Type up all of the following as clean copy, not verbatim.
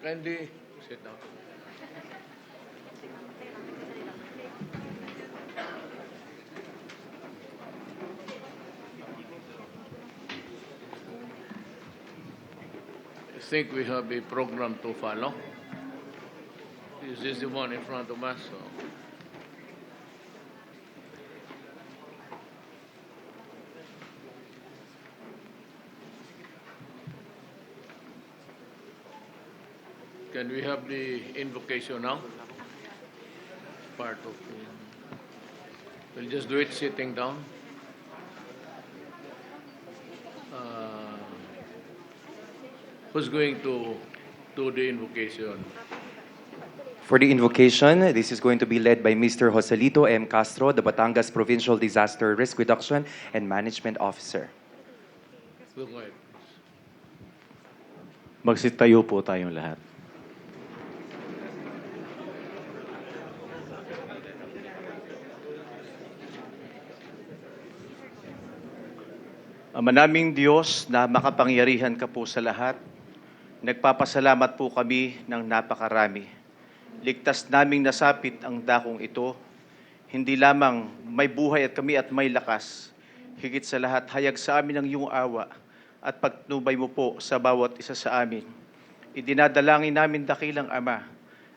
Kindly sit down. I think we have a program to follow. This is the one in front of us. So. Can we have the invocation now? Part of the... We'll just do it sitting down. Who's going to do the invocation? For the invocation, this is going to be led by Mr. Joselito M. Castro, the Batangas Provincial Disaster Risk Reduction and Management Officer. Go ahead. Magsitayo po tayong lahat. Ama naming Diyos na makapangyarihan ka po sa lahat, nagpapasalamat po kami ng napakarami. Ligtas naming nasapit ang dakong ito, hindi lamang may buhay at kami at may lakas, higit sa lahat hayag sa amin ang iyong awa at pagtubay mo po sa bawat isa sa amin. Idinadalangin namin dakilang Ama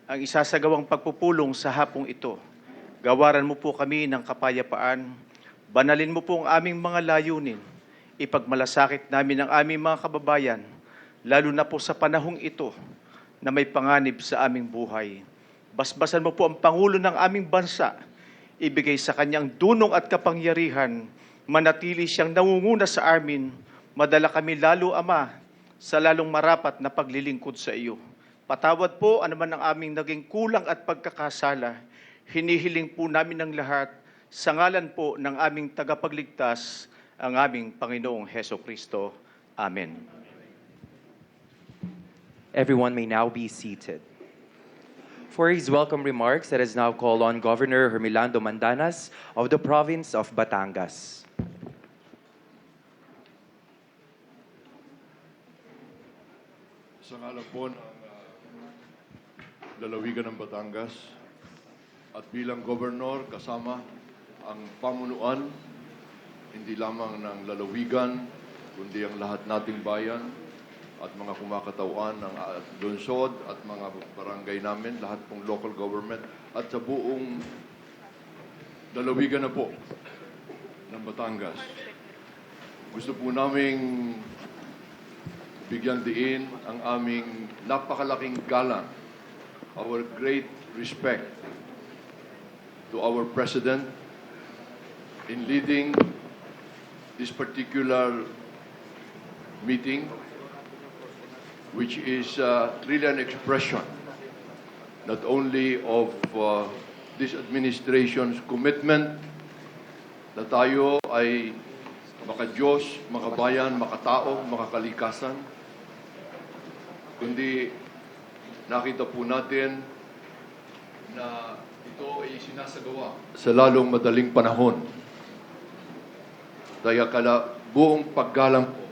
ang isasagawang pagpupulong sa hapong ito. Gawaran mo po kami ng kapayapaan, banalin mo po ang aming mga layunin, ipagmalasakit namin ang aming mga kababayan, lalo na po sa panahong ito na may panganib sa aming buhay. Basbasan mo po ang Pangulo ng aming bansa, ibigay sa kanyang dunong at kapangyarihan, manatili siyang nangunguna sa amin, madala kami lalo, Ama, sa lalong marapat na paglilingkod sa iyo. Patawad po anuman ang aming naging kulang at pagkakasala. Hinihiling po namin ng lahat sa ngalan po ng aming tagapagligtas, ang aming Panginoong Hesukristo. Amen. Everyone may now be seated. For his welcome remarks, let us now call on Governor Hermelando Mandanas of the province of Batangas. Sa ngalan po ng lalawigan ng Batangas at bilang gobernador kasama ang pamunuan, hindi lamang ng lalawigan, kundi ang lahat nating bayan at mga kumakatauan ng lungsod at mga barangay namin, lahat pong local government at sa buong lalawigan na po ng Batangas. Gusto po naming bigyan diin ang aming napakalaking galang, our great respect to our President in leading this particular meeting, which is really an expression not only of this administration's commitment na tayo ay maka-Diyos, makabayan, makatao, makakalikasan, kundi nakita po natin na ito ay sinasagawa sa lalong madaling panahon. Dahil buong paggalang po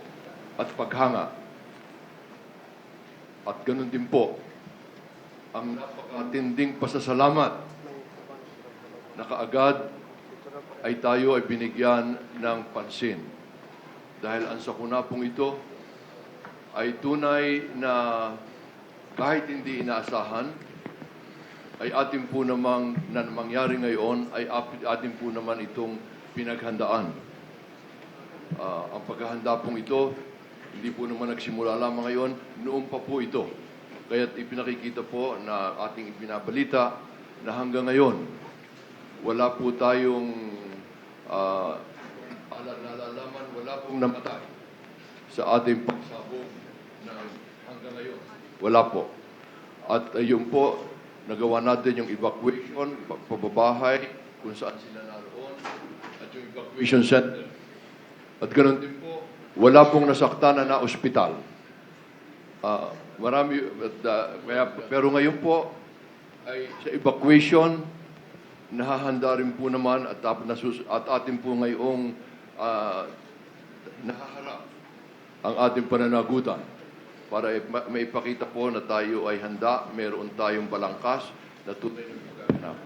at paghanga. At ganun din po ang napakatinding pasasalamat na kaagad ay tayo ay binigyan ng pansin. Dahil ang sakuna pong ito ay tunay na kahit hindi inaasahan, ay atin po namang na mangyari ngayon ay atin po naman itong pinaghandaan. Ang paghahanda pong ito, hindi po naman nagsimula lamang ngayon, noon pa po ito. Kaya't ipinakikita po na ating ibinabalita na hanggang ngayon, wala po tayong nalalaman, wala pong namatay sa ating pagsabog na hanggang ngayon. Wala po. At yun po, nagawa natin yung evacuation, pababahay, kung saan sila naroon, at yung evacuation center. At ganoon din po, wala pong nasaktan na ospital. Pero ngayon po, ay sa evacuation, nahahanda rin po naman at atin po ngayong nahaharap ang ating pananagutan. para maipakita po na tayo ay handa, meron tayong balangkas na tunay na magaganap.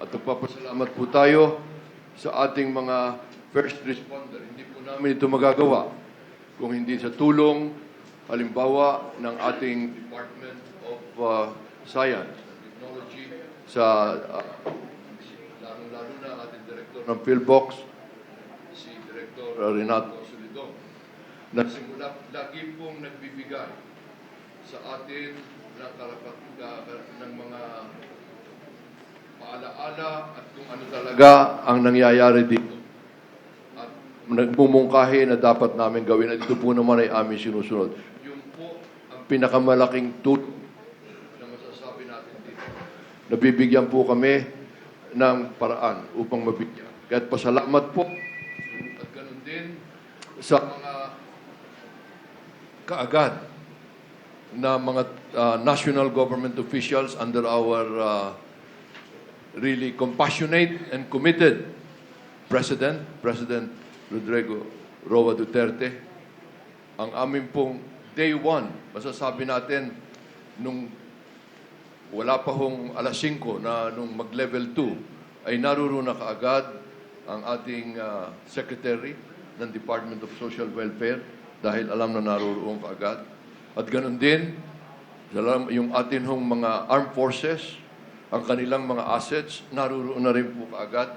At nagpapasalamat po tayo sa ating mga first responder. Hindi po namin ito magagawa kung hindi sa tulong, halimbawa, ng ating Department of Science and Technology, sa lalo-lalo na ating Director ng PhilBox, si Director Renato Solidon, na simula lagi pong nagbibigay sa atin ng mga paalaala at kung ano talaga ang nangyayari dito. At nagmumungkahi na dapat namin gawin at ito po naman ay aming sinusunod. Yung po ang pinakamalaking tulong na masasabi natin dito. Nabibigyan po kami ng paraan upang mabigyan. Kaya't pasalamat po at ganun din sa mga kaagad na mga national government officials under our really compassionate and committed President Rodrigo Roa Duterte. Ang amin pong day one, masasabi natin, nung wala pa hong alas 5 na nung mag-level 2, ay naroon na kaagad ang ating Secretary ng Department of Social Welfare dahil alam na naroon kaagad. At ganun din, yung atin hong mga armed forces, ang kanilang mga assets, naroon na rin po kaagad.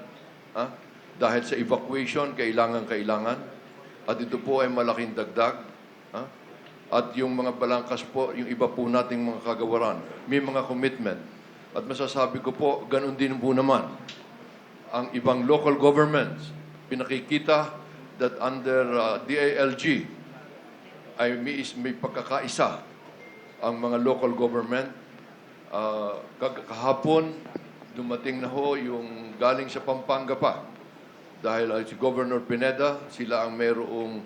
Dahil sa evacuation, kailangan. At ito po ay malaking dagdag. At yung mga balangkas po, yung iba po nating mga kagawaran, may mga commitment. At masasabi ko po, ganun din po naman. Ang ibang local governments, pinakikita that under DILG, ay may pagkakaisa ang mga local government. Kahapon, dumating na ho yung galing sa Pampanga pa. Dahil si Governor Pineda, sila ang mayroong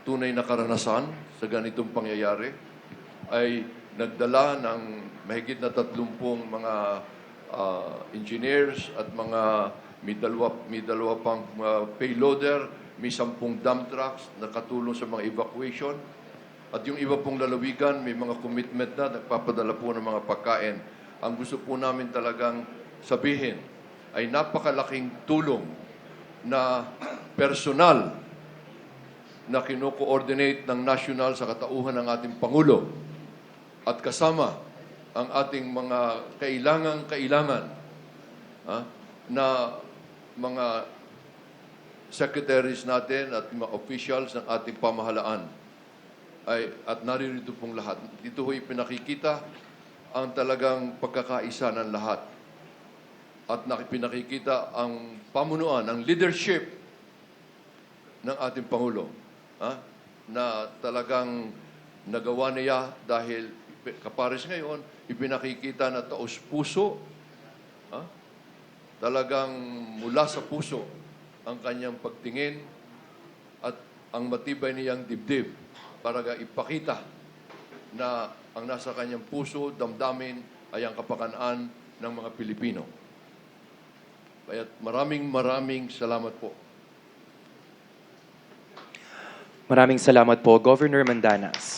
tunay na karanasan sa ganitong pangyayari, ay nagdala ng mahigit na 30 mga engineers at mga may dalawa pang payloader, may 10 dump trucks na katulong sa mga evacuation. At yung iba pong lalawigan, may mga commitment na, nagpapadala po ng mga pagkain. Ang gusto po namin talagang sabihin ay napakalaking tulong na personal na kino-coordinate ng national sa katauhan ng ating Pangulo at kasama ang ating mga kailangan na mga secretaries natin at mga officials ng ating pamahalaan. At naririto pong lahat. Dito ho'y pinakikita ang talagang pagkakaisa ng lahat. At pinakikita ang pamunuan, ang leadership ng ating Pangulo. Na talagang nagawa niya dahil kapares ngayon, ipinakikita na taos-puso, talagang mula sa puso ang kanyang pagtingin at ang matibay niyang dibdib para ipakita na ang nasa kanyang puso, damdamin ay ang kapakanan ng mga Pilipino. Kaya maraming salamat po. Maraming salamat po, Governor Mandanas.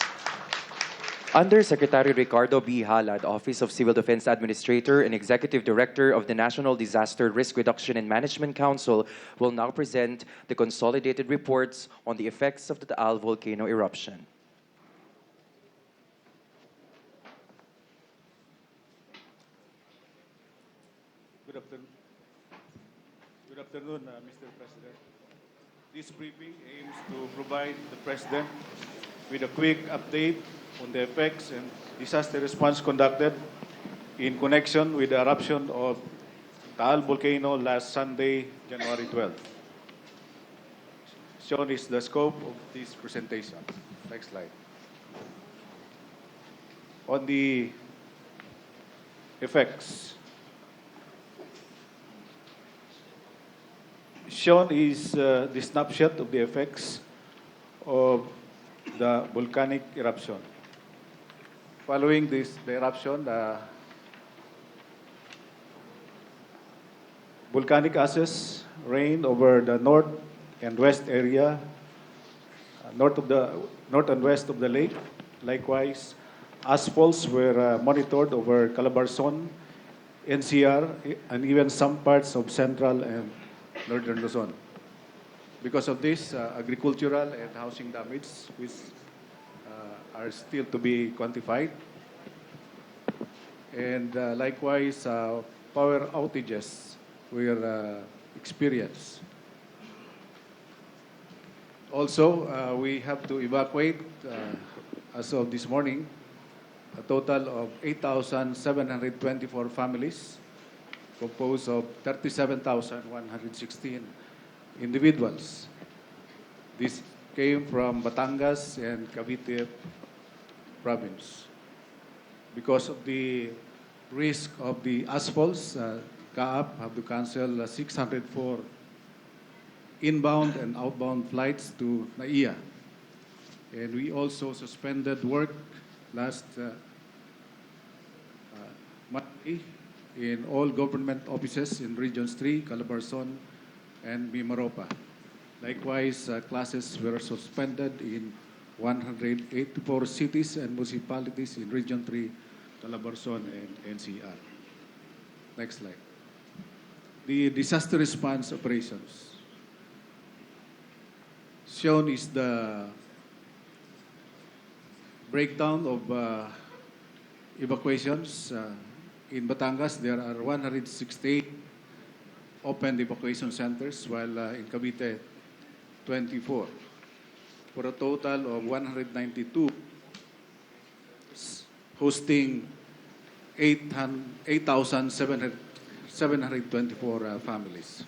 Undersecretary Ricardo B. Halad, Office of Civil Defense Administrator and Executive Director of the National Disaster Risk Reduction and Management Council, will now present the consolidated reports on the effects of the Tal Volcano eruption. Good afternoon, Mr. President. This briefing aims to provide the President with a quick update on the effects and disaster response conducted in connection with the eruption of Tal Volcano last Sunday, January 12th. Shown is the scope of this presentation. Next slide. On the effects, shown is the snapshot of the effects of the volcanic eruption. Following the eruption, the volcanic ashes rained over the north and west area, north and west of the lake, Likewise, asphalts were monitored over Calabarzon, NCR, and even some parts of Central and Northern Luzon. Because of this, agricultural and housing damage, which are still to be quantified. And likewise, power outages were experienced. Also, we have to evacuate, as of this morning, a total of 8,724 families, composed of 37,116 individuals. This came from Batangas and Cavite province. Because of the risk of the asphalts, CAAP have to cancel 604 inbound and outbound flights to NAIA. And we also suspended work last Monday in all government offices in Regions 3, Calabarzon, and Mimaropa. Likewise, classes were suspended in 184 cities and municipalities in Region 3, Calabarzon, and NCR. Next slide. The disaster response operations. Shown is the breakdown of evacuations. In Batangas, there are 168 open evacuation centers, while in Cavite, 24, for a total of 192, hosting 8,724 families.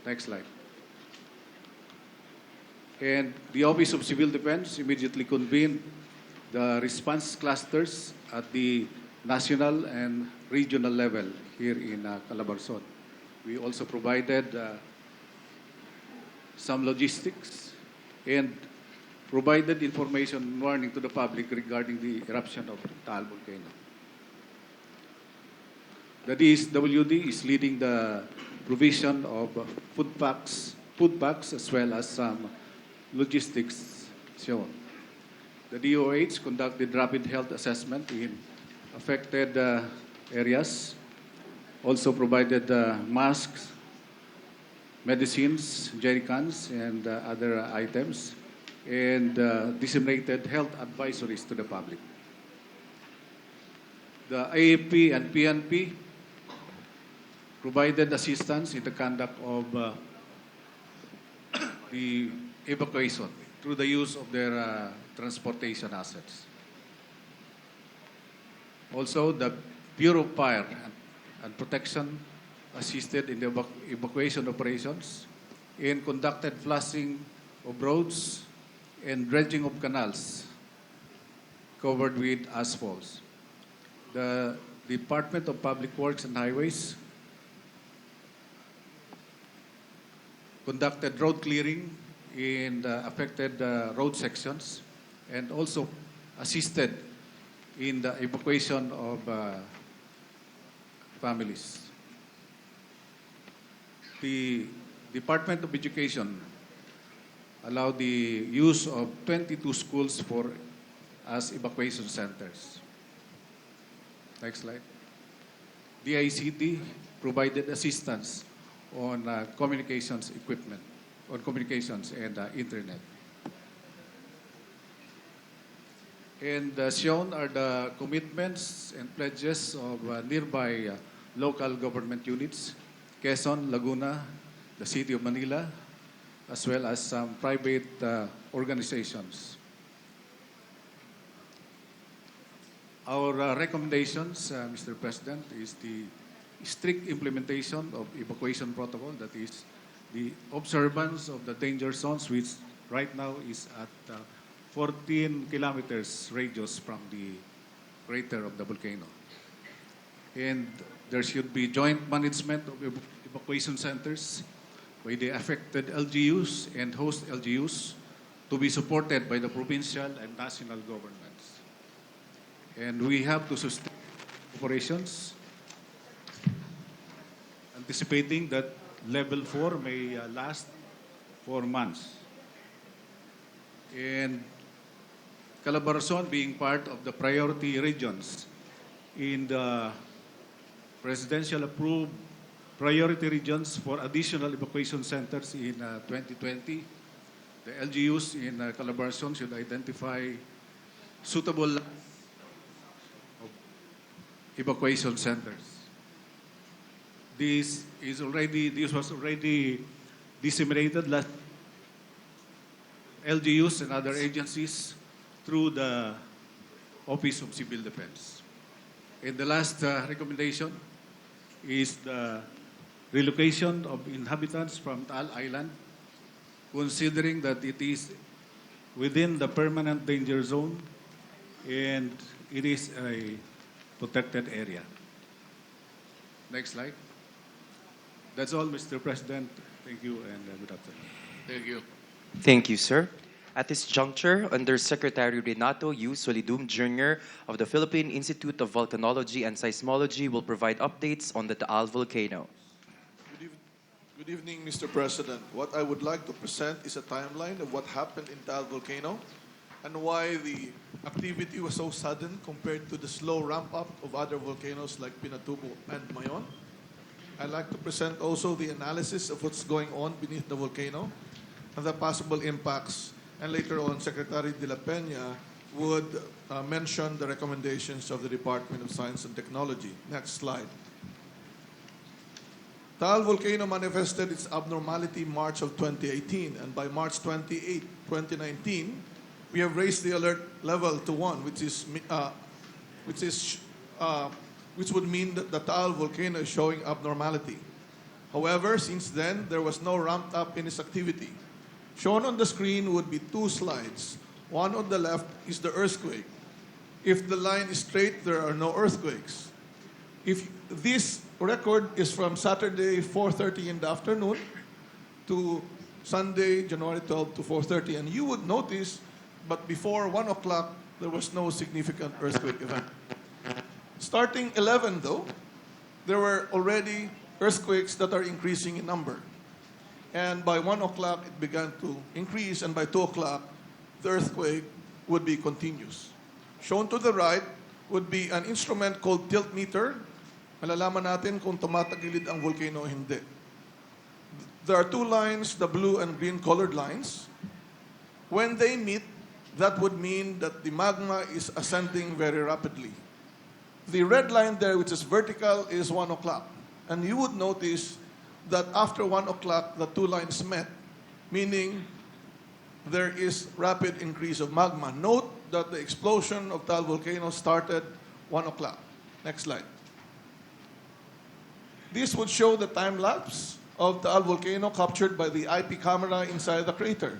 Next slide. And the Office of Civil Defense immediately convened the response clusters at the national and regional level here in Calabarzon. We also provided some logistics and provided information and warning to the public regarding the eruption of Tal Volcano. The DSWD is leading the provision of food packs as well as some logistics shown. The DOH conducted rapid health assessment in affected areas, also provided masks, medicines, jerrycans, and other items, and disseminated health advisories to the public. The AFP and PNP provided assistance in the conduct of the evacuation through the use of their transportation assets. Also, the Bureau of Fire and Protection assisted in the evacuation operations and conducted flushing of roads and dredging of canals covered with asphalts. The Department of Public Works and Highways conducted road clearing in the affected road sections and also assisted in the evacuation of families. The Department of Education allowed the use of 22 schools as evacuation centers. Next slide. The ICT provided assistance on communications equipment, on communications and internet. And shown are the commitments and pledges of nearby local government units, Quezon, Laguna, the City of Manila, as well as some private organizations. Our recommendations, Mr. President, is the strict implementation of evacuation protocol, that is the observance of the danger zones, which right now is at 14 kilometers radius from the crater of the volcano. And there should be joint management of evacuation centers by the affected LGUs and host LGUs to be supported by the provincial and national governments. And we have to sustain operations, anticipating that level 4 may last 4 months. And Calabarzon being part of the priority regions in the presidential approved priority regions for additional evacuation centers in 2020. The LGUs in Calabarzon should identify suitable evacuation centers. This was already disseminated last LGUs and other agencies through the Office of Civil Defense. And the last recommendation is the relocation of inhabitants from Tal Island, considering that it is within the permanent danger zone and it is a protected area. Next slide. That's all, Mr. President. Thank you and good afternoon. Thank you. Thank you, sir. At this juncture, Undersecretary Renato U. Solidum Jr. of the Philippine Institute of Volcanology and Seismology will provide updates on the Tal Volcano. Good evening, Mr. President. What I would like to present is a timeline of what happened in Tal Volcano and why the activity was so sudden compared to the slow ramp-up of other volcanoes like Pinatubo and Mayon. I'd like to present also the analysis of what's going on beneath the volcano and the possible impacts. And later on, Secretary De La Peña would mention the recommendations of the Department of Science and Technology. Next slide. Tal Volcano manifested its abnormality March of 2018, and by March 28, 2019, we have raised the alert level to 1, which would mean that the Tal Volcano is showing abnormality. However, since then, there was no ramped up in its activity. Shown on the screen would be 2 slides. One on the left is the earthquake. If the line is straight, there are no earthquakes. If this record is from Saturday 4:30 in the afternoon to Sunday, January 12 to 4:30, and you would notice, but before 1 o'clock, there was no significant earthquake event. Starting 11 though, there were already earthquakes that are increasing in number. And by 1 o'clock, it began to increase, and by 2 o'clock, the earthquake would be continuous. Shown to the right would be an instrument called tilt meter. Malalaman natin kung tumatagilid ang volcano o hindi. There are 2 lines, the blue and green colored lines. When they meet, that would mean that the magma is ascending very rapidly. The red line there, which is vertical, is 1 o'clock. And you would notice that after 1 o'clock, the 2 lines met, meaning there is rapid increase of magma. Note that the explosion of Tal Volcano started 1 o'clock. Next slide. This would show the time lapse of Tal Volcano captured by the IP camera inside the crater.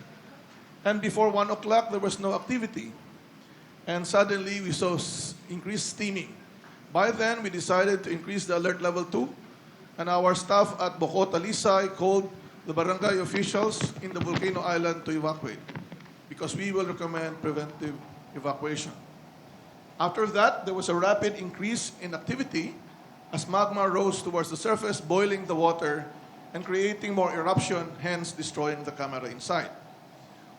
And before 1 o'clock, there was no activity. And suddenly, we saw increased steaming. By then, we decided to increase the alert level 2. And our staff at Bocota Lisay called the barangay officials in the volcano island to evacuate because we will recommend preventive evacuation. After that, there was a rapid increase in activity as magma rose towards the surface, boiling the water and creating more eruption, hence destroying the camera inside.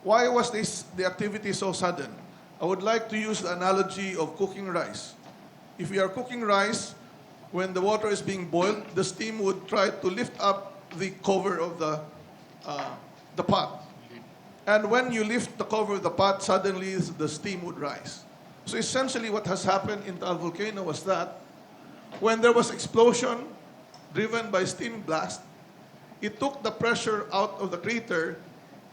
Why was the activity so sudden? I would like to use the analogy of cooking rice. If we are cooking rice, when the water is being boiled, the steam would try to lift up the cover of the pot. And when you lift the cover of the pot, suddenly the steam would rise. So essentially what has happened in Tal Volcano was that when there was explosion driven by steam blast, it took the pressure out of the crater,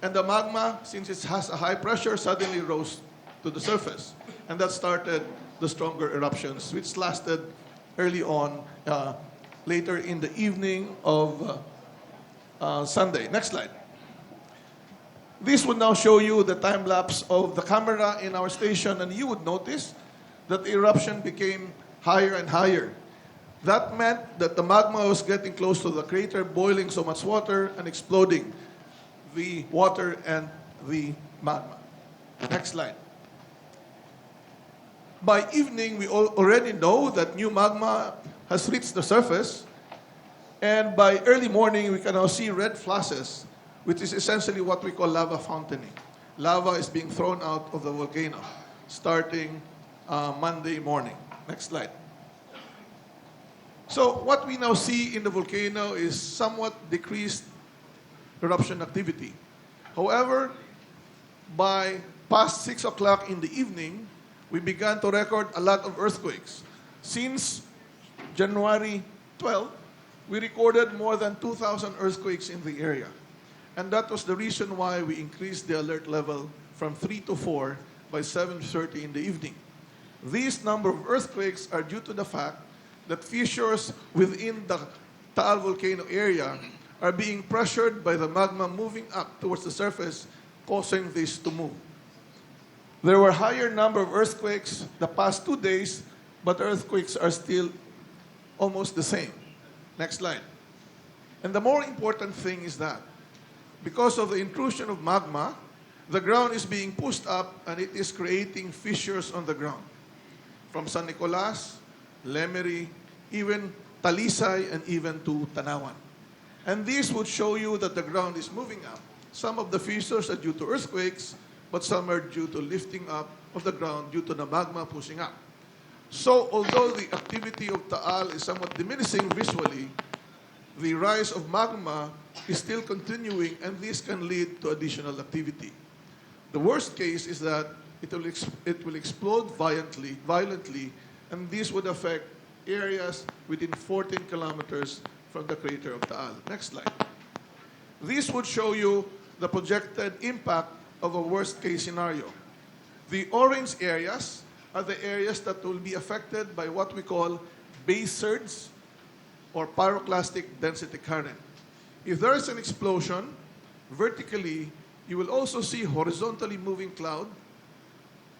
and the magma, since it has a high pressure, suddenly rose to the surface. And that started the stronger eruptions, which lasted early on, later in the evening of Sunday. Next slide. This would now show you the time lapse of the camera in our station, and you would notice that the eruption became higher and higher. That meant that the magma was getting close to the crater, boiling so much water and exploding the water and the magma. Next slide. By evening, we already know that new magma has reached the surface, and by early morning, we can now see red flashes, which is essentially what we call lava fountaining. Lava is being thrown out of the volcano. starting Monday morning. Next slide. So what we now see in the volcano is somewhat decreased eruption activity. However, by past 6 o'clock in the evening, we began to record a lot of earthquakes. Since January 12, we recorded more than 2,000 earthquakes in the area. And that was the reason why we increased the alert level from 3 to 4 by 7:30 in the evening. These number of earthquakes are due to the fact that fissures within the Tal Volcano area are being pressured by the magma moving up towards the surface, causing this to move. There were higher number of earthquakes the past 2 days, but earthquakes are still almost the same. Next slide. And the more important thing is that because of the intrusion of magma, the ground is being pushed up and it is creating fissures on the ground. From San Nicolas, Lemery, even Talisay, and even to Tanawan. And this would show you that the ground is moving up. Some of the fissures are due to earthquakes, but some are due to lifting up of the ground due to the magma pushing up. So although the activity of Taal is somewhat diminishing visually, the rise of magma is still continuing, and this can lead to additional activity. The worst case is that it will explode violently, and this would affect areas within 14 kilometers from the crater of Taal. Next slide. This would show you the projected impact of a worst-case scenario. The orange areas are the areas that will be affected by what we call base surge or pyroclastic density current. If there is an explosion, vertically, you will also see horizontally moving cloud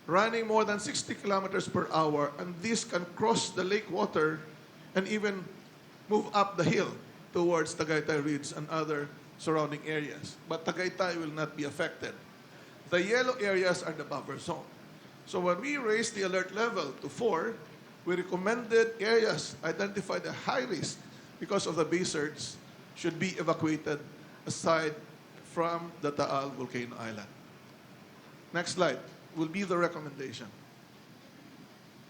running more than 60 kilometers per hour, and this can cross the lake water and even move up the hill towards Tagaytay Ridge and other surrounding areas. But Tagaytay will not be affected. The yellow areas are the buffer zone. So when we raised the alert level to 4, we recommended areas identified at high risk because of the base surge should be evacuated aside from the Taal Volcano Island. Next slide will be the recommendation.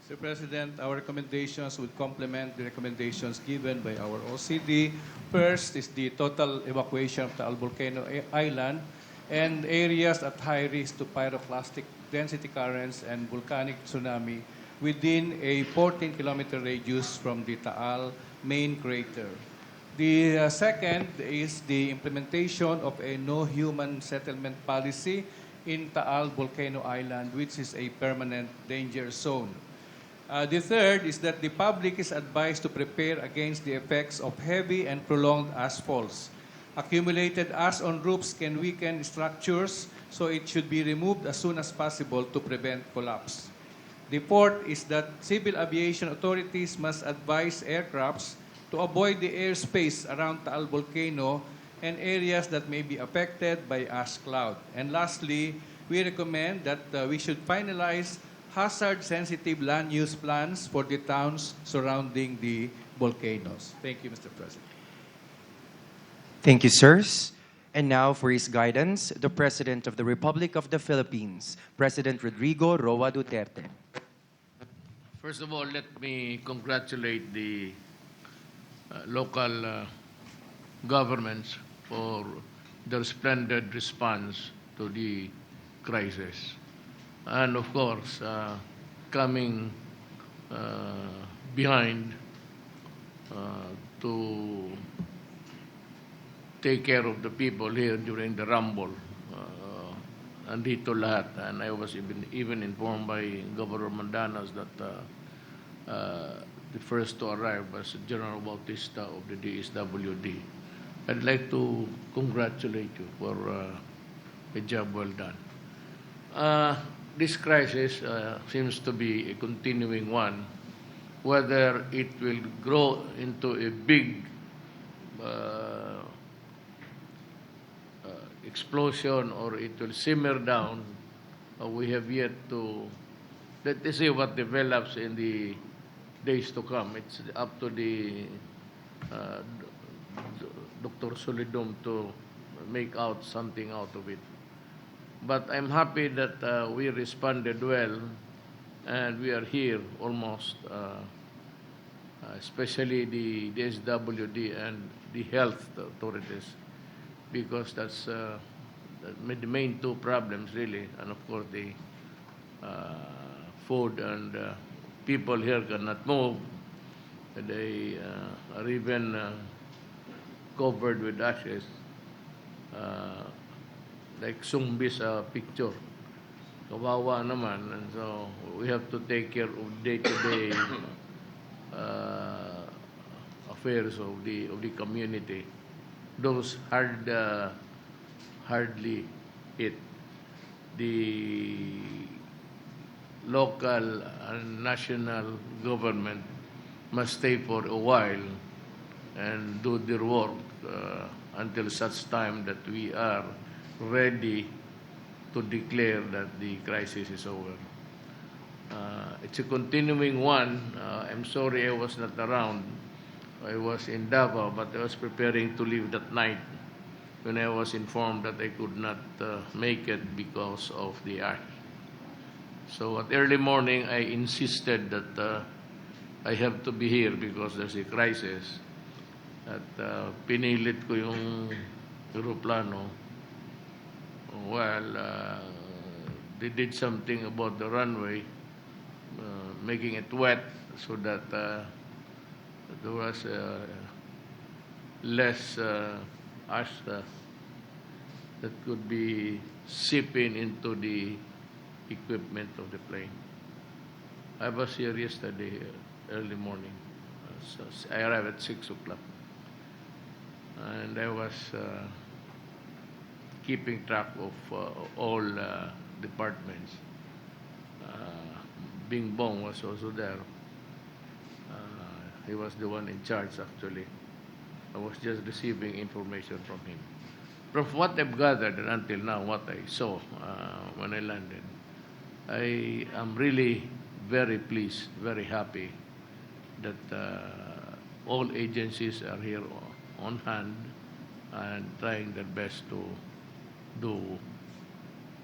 Mr. President, our recommendations would complement the recommendations given by our OCD. First is the total evacuation of Tal Volcano Island and areas at high risk to pyroclastic density currents and volcanic tsunami within a 14-kilometer radius from the Taal main crater. The second is the implementation of a no human settlement policy in Taal Volcano Island, which is a permanent danger zone. The third is that the public is advised to prepare against the effects of heavy and prolonged asphalts. Accumulated ash on roofs can weaken structures, so it should be removed as soon as possible to prevent collapse. The fourth is that civil aviation authorities must advise aircrafts to avoid the airspace around Taal Volcano and areas that may be affected by ash cloud. And lastly, we recommend that we should finalize hazard-sensitive land use plans for the towns surrounding the volcanoes. Thank you, Mr. President. Thank you, sirs. And now for his guidance, the President of the Republic of the Philippines, President Rodrigo Roa Duterte. First of all, let me congratulate the local governments for their splendid response to the crisis. And of course, coming behind to take care of the people here during the rumble. Andito lahat. And I was even informed by Governor Mandanas that the first to arrive was General Bautista of the DSWD. I'd like to congratulate you for a job well done. This crisis seems to be a continuing one. Whether it will grow into a big explosion or it will simmer down, we have yet to see what develops in the days to come. It's up to the Dr. Solidum to make out something out of it. But I'm happy that we responded well and we are here almost, especially the SWD and the health authorities, because that's the main two problems really, and of course the food and people here cannot move. They are even covered with ashes, like zombies picture. Kawawa naman, and so we have to take care of day-to-day affairs of the community. Those hardly hit. The local and national government must stay for a while and do their work until such time that we are ready to declare that the crisis is over. It's a continuing one. I'm sorry I was not around. I was in Davao, but I was preparing to leave that night when I was informed that I could not make it because of the ash. So at early morning, I insisted that I have to be here because there's a crisis. At pinilit ko yung aeroplano. Well, they did something about the runway, making it wet so that there was less ash that could be seeping into the equipment of the plane. I was here yesterday, early morning. So I arrived at 6 o'clock. And I was keeping track of all departments. Bing Bong was also there. He was the one in charge, actually. I was just receiving information from him. From what I've gathered until now, what I saw when I landed, I am really very pleased, very happy that all agencies are here on hand and trying their best to do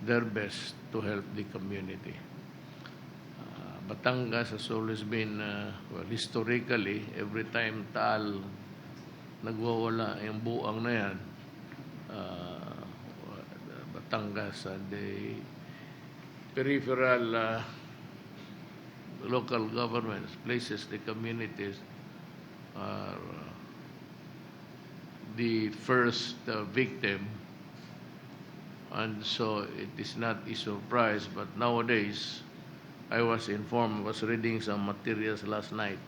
their best to help the community. Batangas has always been, well, historically, every time Tal nagwawala yung buang na yan, Batangas and the peripheral local governments, places, the communities are the first victim. And so it is not a surprise, but nowadays, I was informed, I was reading some materials last night,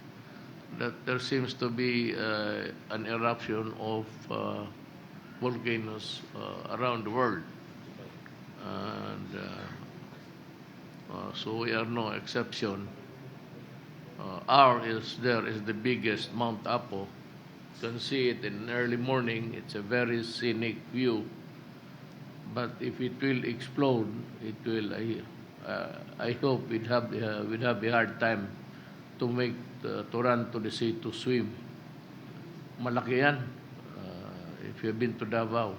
that there seems to be an eruption of volcanoes around the world. And so we are no exception. Ours is the biggest, Mount Apo. You can see it in early morning. It's a very scenic view. But if it will explode, it will. I hope we'd have a hard time to run to the sea to swim. Malaki yan. If you've been to Davao,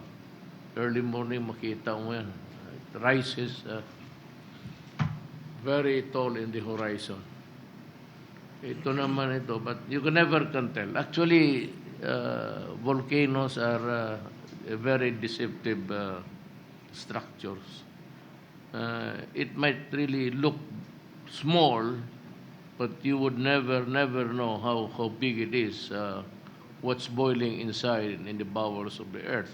early morning makita mo yan. It rises very tall in the horizon. Ito naman ito, but you can never can tell. Actually, volcanoes are very deceptive structures. It might really look small, but you would never know how big it is, what's boiling inside in the bowels of the earth.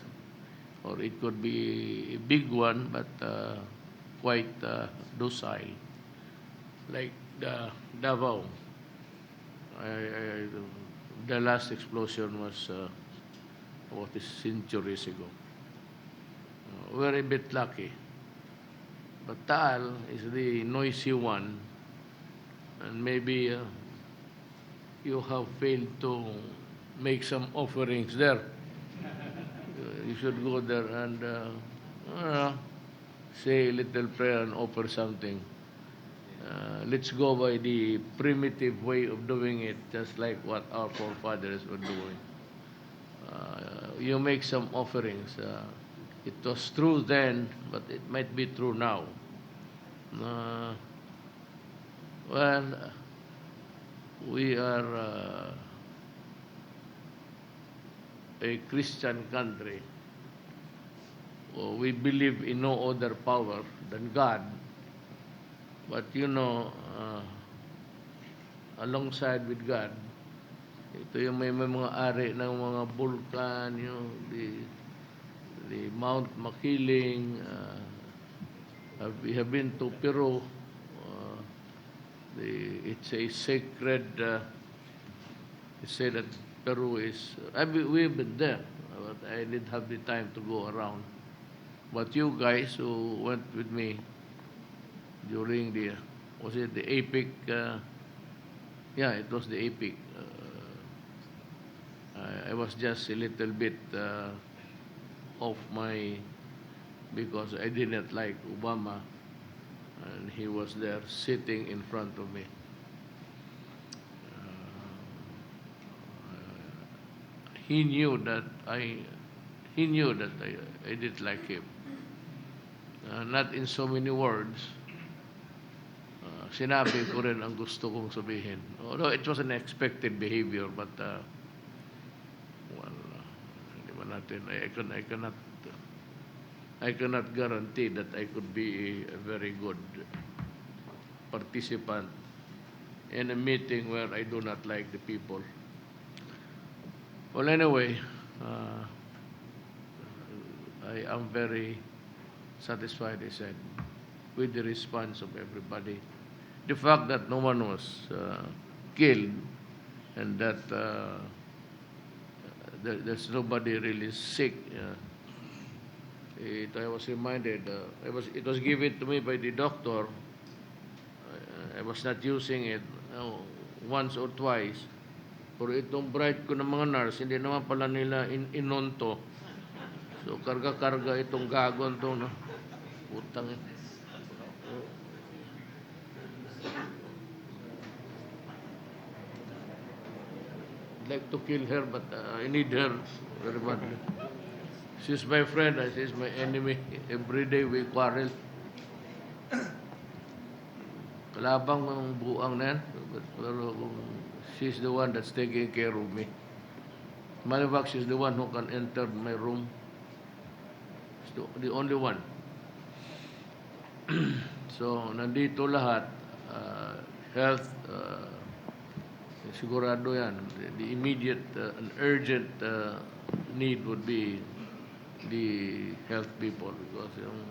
Or it could be a big one, but quite docile, like the Davao. The last explosion was centuries ago. We're a bit lucky. But Tal is the noisy one, and maybe you have failed to make some offerings there. You should go there and say a little prayer and offer something. Let's go by the primitive way of doing it, just like what our forefathers were doing. You make some offerings. It was true then, but it might be true now. Well, we are a Christian country. We believe in no other power than God. But you know, alongside with God, ito yung may mga ari ng mga bulkan, yung the Mount Makiling. We have been to Peru. It's a sacred. They say that Peru is. We've been there, but I didn't have the time to go around. But you guys who went with me during the was it the epic? Yeah, it was the epic. I was just a little bit off my because I didn't like Obama, and he was there sitting in front of me. He knew that I didn't like him. Not in so many words. Sinabi ko rin ang gusto kong sabihin. Although it was an expected behavior, but well, hindi ba natin, I cannot guarantee that I could be a very good participant in a meeting where I do not like the people. Well, anyway, I am very satisfied, I said, with the response of everybody. The fact that no one was killed and that there's nobody really sick. I was reminded, it was given to me by the doctor. I was not using it once or twice. Pero itong bright ko ng mga nurse, hindi naman pala nila inonto. So, karga-karga itong gagon to, no? Putang ina. I'd like to kill her, but I need her very badly. She's my friend, she's my enemy. Every day we quarrel. Kalabang ng buang na yan. Pero she's the one that's taking care of me. Matter of fact, she's the one who can enter my room. She's the only one. So, nandito lahat. Health, sigurado yan. The immediate and urgent need would be the health people because yung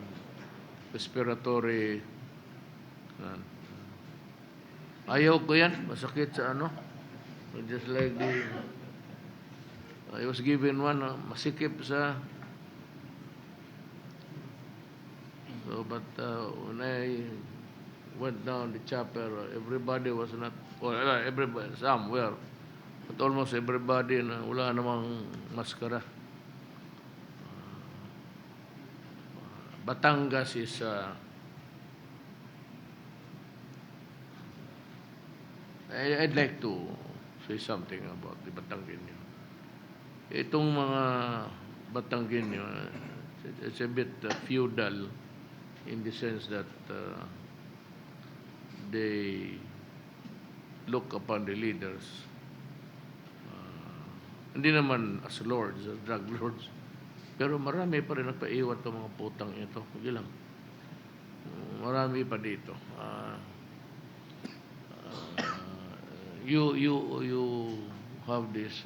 respiratory ayaw ko yan, masakit sa ano, just like I was given one masikip sa so but when I went down the chapter everybody was not everybody somewhere but almost everybody na wala namang maskara. Batangas is I'd like to say something about the Batangueño. Itong mga Batangueño, it's a bit feudal in the sense that they look upon the leaders hindi naman as lords, as drug lords. Pero marami pa rin nagpaiwan itong mga putang ito. Hindi lang. Marami pa dito. You have this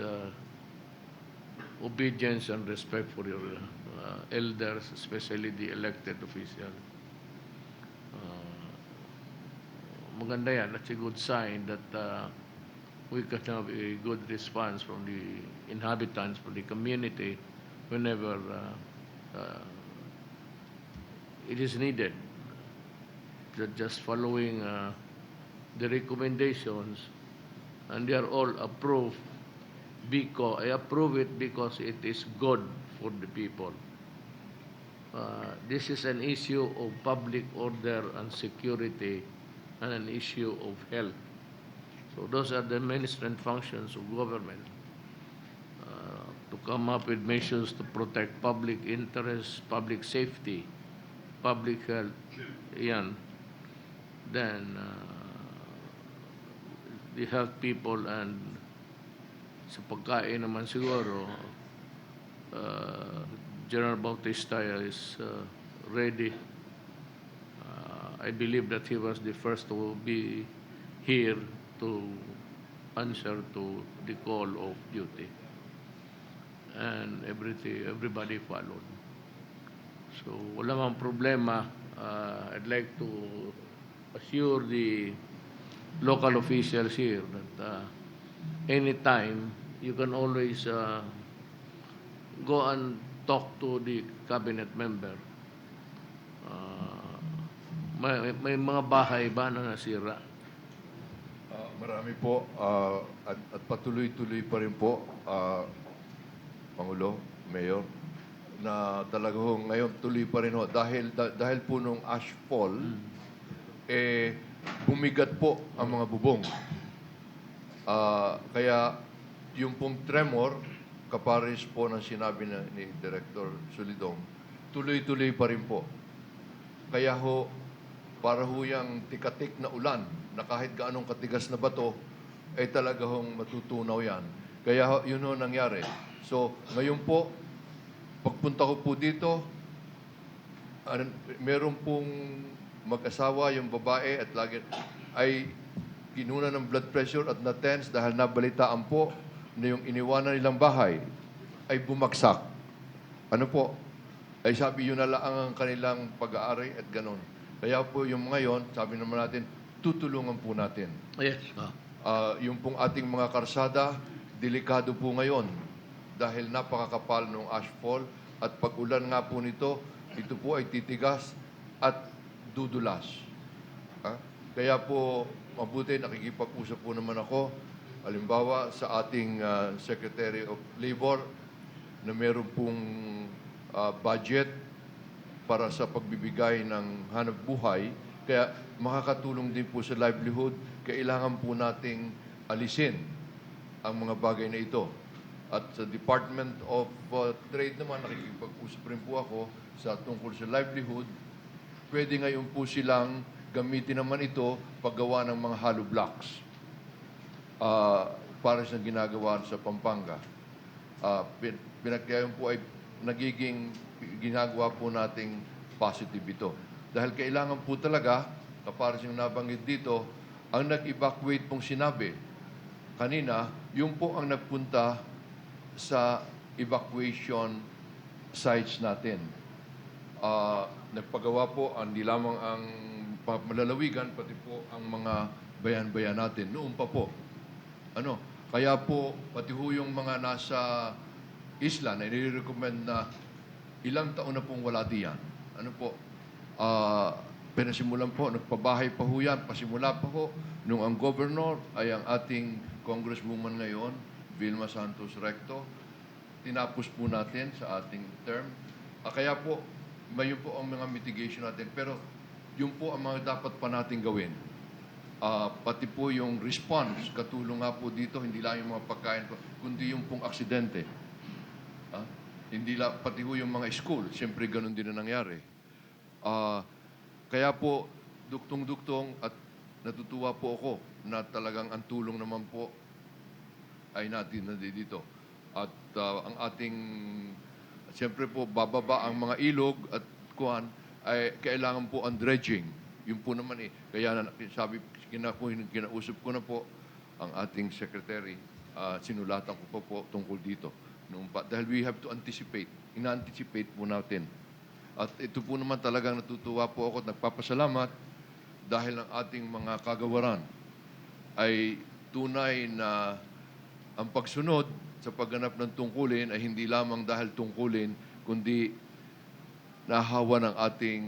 obedience and respect for your elders, especially the elected official. Maganda yan. That's a good sign that we can have a good response from the inhabitants, from the community, whenever it is needed. Just following the recommendations, and they are all approved because I approve it because it is good for the people. This is an issue of public order and security and an issue of health. So those are the ministerial functions of government. To come up with measures to protect public interest, public safety, public health, yan. Then the health people and sa pagkain naman siguro, General Bautista is ready. I believe that he was the first to be here to answer to the call of duty. And everybody followed. So wala mang problema. I'd like to assure the local officials here that anytime you can always go and talk to the cabinet member. May mga bahay ba na nasira? Marami po at patuloy-tuloy pa rin po, Pangulo, Mayor, na talagang ngayon tuloy pa rin ho. Dahil po nung ashfall, bumigat po ang mga bubong. Kaya yung pong tremor, kapares po ng sinabi ni Director Solidong, tuloy-tuloy pa rin po. Kaya ho, para ho yung tikatik na ulan, na kahit gaanong katigas na bato, ay talaga hong matutunaw yan. Kaya ho, yun ho nangyari. So, ngayon po, pagpunta ko po dito, meron pong mag-asawa, yung babae, at lagi ay kinuna ng blood pressure at na-tense dahil nabalitaan po na yung iniwanan nilang bahay ay bumagsak. Ano po? Ay sabi yun na lang ang kanilang pag-aari at ganon. Kaya po yung ngayon, sabi naman natin, tutulungan po natin. Yes. Yung pong ating mga karsada, delikado po ngayon dahil napakakapal ng ashfall at pag-ulan nga po nito, ito po ay titigas at dudulas. Kaya po, mabuti, nakikipag-usap po naman ako, halimbawa sa ating Secretary of Labor na meron pong budget para sa pagbibigay ng hanap buhay. Kaya makakatulong din po sa livelihood. Kailangan po nating alisin ang mga bagay na ito. At sa Department of Trade naman, nakikipag-usap rin po ako sa tungkol sa livelihood. Pwede ngayon po silang gamitin naman ito paggawa ng mga hollow blocks para sa ginagawa sa Pampanga. Pinagkayon po ay nagiging ginagawa po nating positive ito. Dahil kailangan po talaga, kapares yung nabanggit dito, ang nag-evacuate pong sinabi kanina, yung po ang nagpunta sa evacuation sites natin. Nagpagawa po, hindi lamang ang malalawigan, pati po ang mga bayan-bayan natin. Noon pa po. Kaya po, pati ho yung mga nasa isla na nire-recommend na ilang taon na pong wala diyan. Pinasimulan po, nagpabahay pa ho yan, pasimula pa ho, nung ang governor ay ang ating congresswoman ngayon, Vilma Santos Recto. Tinapos po natin sa ating term. Kaya po, mayon po ang mga mitigation natin. Pero yun po ang mga dapat pa natin gawin. Pati po yung response, katulong nga po dito, hindi lang yung mga pagkain, kundi yung pong aksidente. Hindi lang, pati po yung mga school, siyempre ganun din na nangyari. Kaya po, duktong-duktong at natutuwa po ako na talagang ang tulong naman po ay natin dito. At ang ating, siyempre po, bababa ang mga ilog at kuhan, ay kailangan po ang dredging. Yun po naman Kaya sabi, kinausap ko na po ang ating secretary, sinulatan ko po tungkol dito. Dahil we have to anticipate. Ina-anticipate po natin. At ito po naman talagang natutuwa po ako at nagpapasalamat dahil ang ating mga kagawaran ay tunay na ang pagsunod sa pagganap ng tungkulin ay hindi lamang dahil tungkulin, kundi nahawa ng ating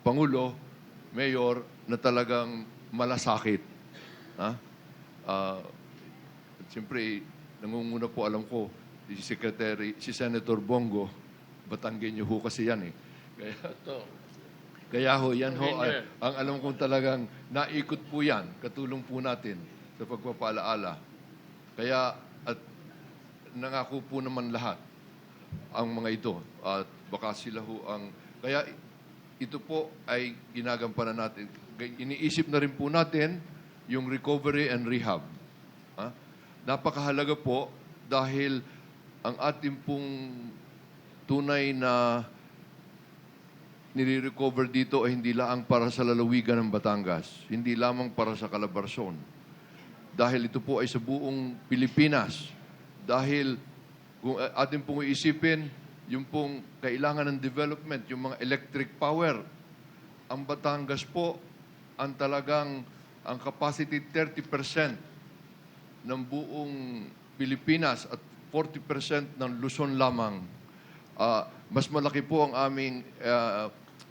Pangulo, Mayor, na talagang malasakit. Siyempre, nangunguna po, alam ko, si Senator Bongo, Batanggenyo ho kasi yan Kaya ho, yan ho, ang alam kong talagang naikot po yan, katulong po natin sa pagpapaalaala. Kaya, at nangako po naman lahat ang mga ito. At baka sila ho ang, kaya ito po ay ginagampanan natin. Iniisip na rin po natin yung recovery and rehab. Napakahalaga po dahil ang ating pong tunay na nire-recover dito ay hindi lang para sa lalawigan ng Batangas, hindi lamang para sa Calabarzon. Dahil ito po ay sa buong Pilipinas. Dahil kung atin pong iisipin, yung pong kailangan ng development, yung mga electric power, ang Batangas po, ang talagang, ang capacity 30% ng buong Pilipinas at 40% ng Luzon lamang. Mas malaki po ang aming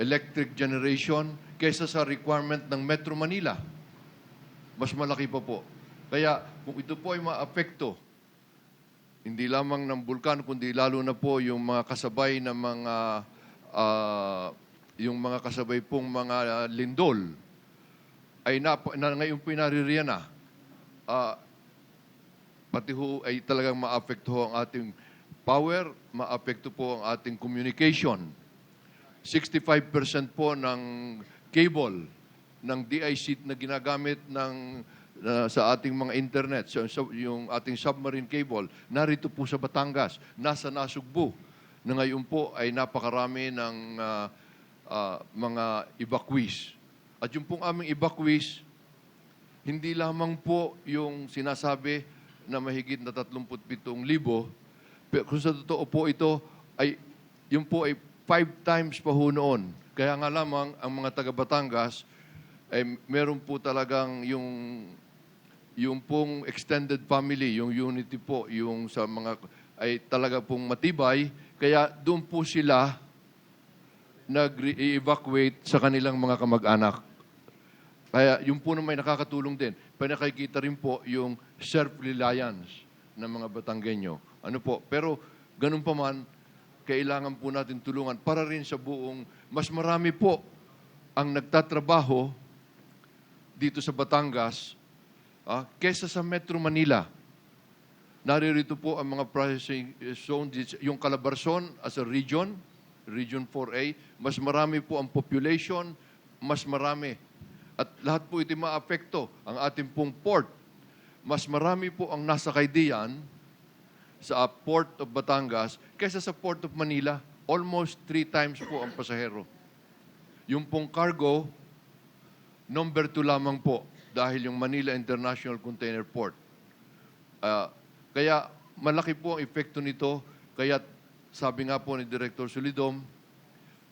electric generation kaysa sa requirement ng Metro Manila. Mas malaki pa po. Kaya kung ito po ay maapekto, hindi lamang ng bulkan, kundi lalo na po yung mga kasabay na yung mga kasabay pong mga lindol, ay ngayon po naririyan na. Pati ho ay talagang maapekto ang ating power, maapekto po ang ating communication. 65% po ng cable ng DIC na ginagamit sa ating mga internet, yung ating submarine cable, narito po sa Batangas, nasa Nasugbu, na ngayon po ay napakarami ng mga evacuees. At yung pong aming evacuees, hindi lamang po yung sinasabi na mahigit na 37,000, pero kung sa totoo po ito, ay yung po ay 5 times pa ho noon. Kaya nga lamang ang mga taga-Batangas ay meron po talagang yung pong extended family, yung unity po, yung sa mga ay talaga pong matibay. Kaya doon po sila nag-evacuate sa kanilang mga kamag-anak. Kaya yung po naman nakakatulong din. Nakikita rin po yung self-reliance ng mga Batanggenyo. Pero ganun pa man, kailangan po natin tulungan para rin sa buong, mas marami po ang nagtatrabaho dito sa Batangas kesa sa Metro Manila. Naririto po ang mga processing zone, yung Calabarzon as a region, Region 4A, mas marami po ang population, mas marami. At lahat po ito maapekto. Ang ating pong port, mas marami po ang nasakay diyan sa Port of Batangas kaysa sa Port of Manila. Almost 3 times po ang pasahero. Yung pong cargo, number 2 lamang po dahil yung Manila International Container Port. Kaya malaki po ang epekto nito. Kaya sabi nga po ni Director Solidom,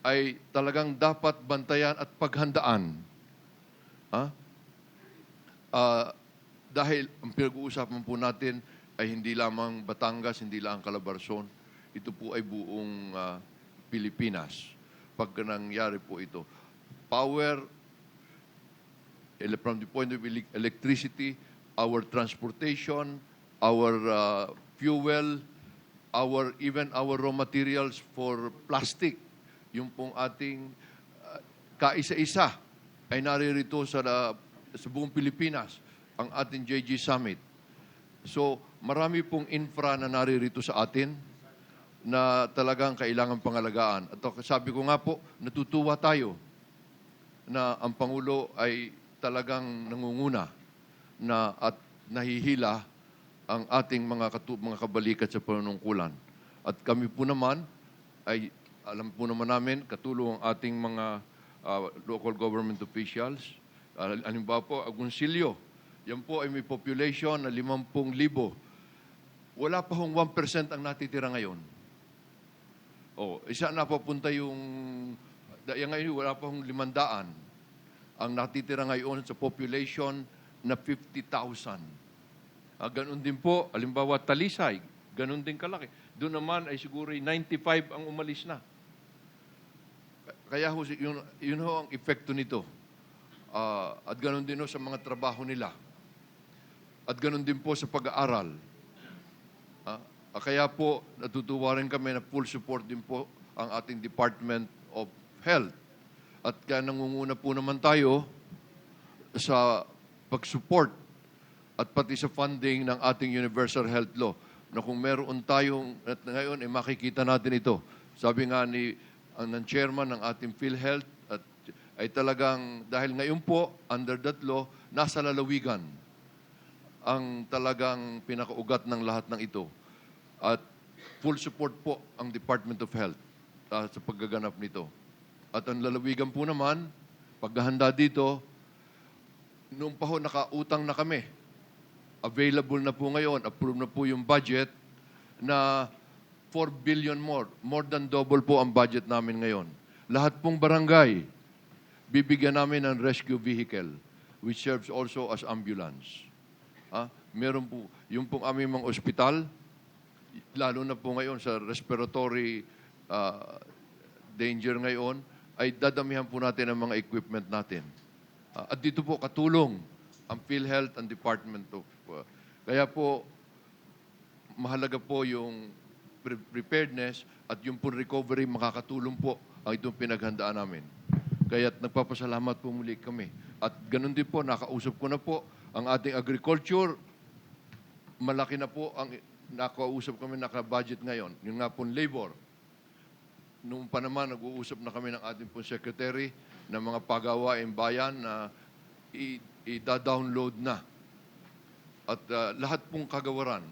ay talagang dapat bantayan at paghandaan. Dahil ang pinag-uusapan po natin ay hindi lamang Batangas, hindi lang Calabarzon. Ito po ay buong Pilipinas. Pag nangyari po ito. Power, from the point of electricity, our transportation, our fuel, even our raw materials for plastic, yung pong ating kaisa-isa ay naririto sa buong Pilipinas, ang ating JG Summit. So, marami pong infra na naririto sa atin na talagang kailangan pangalagaan. At sabi ko nga po, natutuwa tayo na ang Pangulo ay talagang nangunguna at nahihila ang ating mga kabalikat sa panunungkulan. At kami po naman ay alam po naman namin katulong ang ating mga local government officials. Halimbawa po, Agoncillo, yan po ay may population na 50,000. Wala pa hong 1% ang natitira ngayon. Isa napapunta yung ngayon wala pa hong 500 ang natitira ngayon sa population na 50,000. Ganon din po, halimbawa Talisay, ganon din kalaki. Doon naman ay siguro 95 ang umalis na. Kaya yun ho ang epekto nito. At ganon din ho sa mga trabaho nila. At ganon din po sa pag-aaral. Kaya po, natutuwa rin kami na full support din po ang ating Department of Health. At kaya nangunguna po naman tayo sa pag-support at pati sa funding ng ating Universal Health Law na kung meron tayong, at ngayon ay makikita natin ito. Sabi nga ng chairman ng ating PhilHealth ay talagang, dahil ngayon po, under that law, nasa lalawigan ang talagang pinakaugat ng lahat ng ito. At full support po ang Department of Health sa paggaganap nito. At ang lalawigan po naman, paghahanda dito, noong pa ho nakautang na kami. Available na po ngayon, approved na po yung budget na 4 billion more. More than double po ang budget namin ngayon. Lahat pong barangay, bibigyan namin ng rescue vehicle which serves also as ambulance. Meron po, yung pong aming mga ospital, lalo na po ngayon sa respiratory danger ngayon, ay dadamihan po natin ang mga equipment natin. At dito po katulong ang PhilHealth and Department of... kaya po, mahalaga po yung preparedness at yung po recovery makakatulong po ang itong pinaghandaan namin. Kaya nagpapasalamat po muli kami. At ganun din po, nakausap ko na po ang ating agriculture. Malaki na po ang nakausap kami, naka-budget ngayon. Yung nga po labor. Noong pa naman, nag-uusap na kami ng ating pong secretary ng mga pagawaing bayan na i-download na. At lahat pong kagawaran,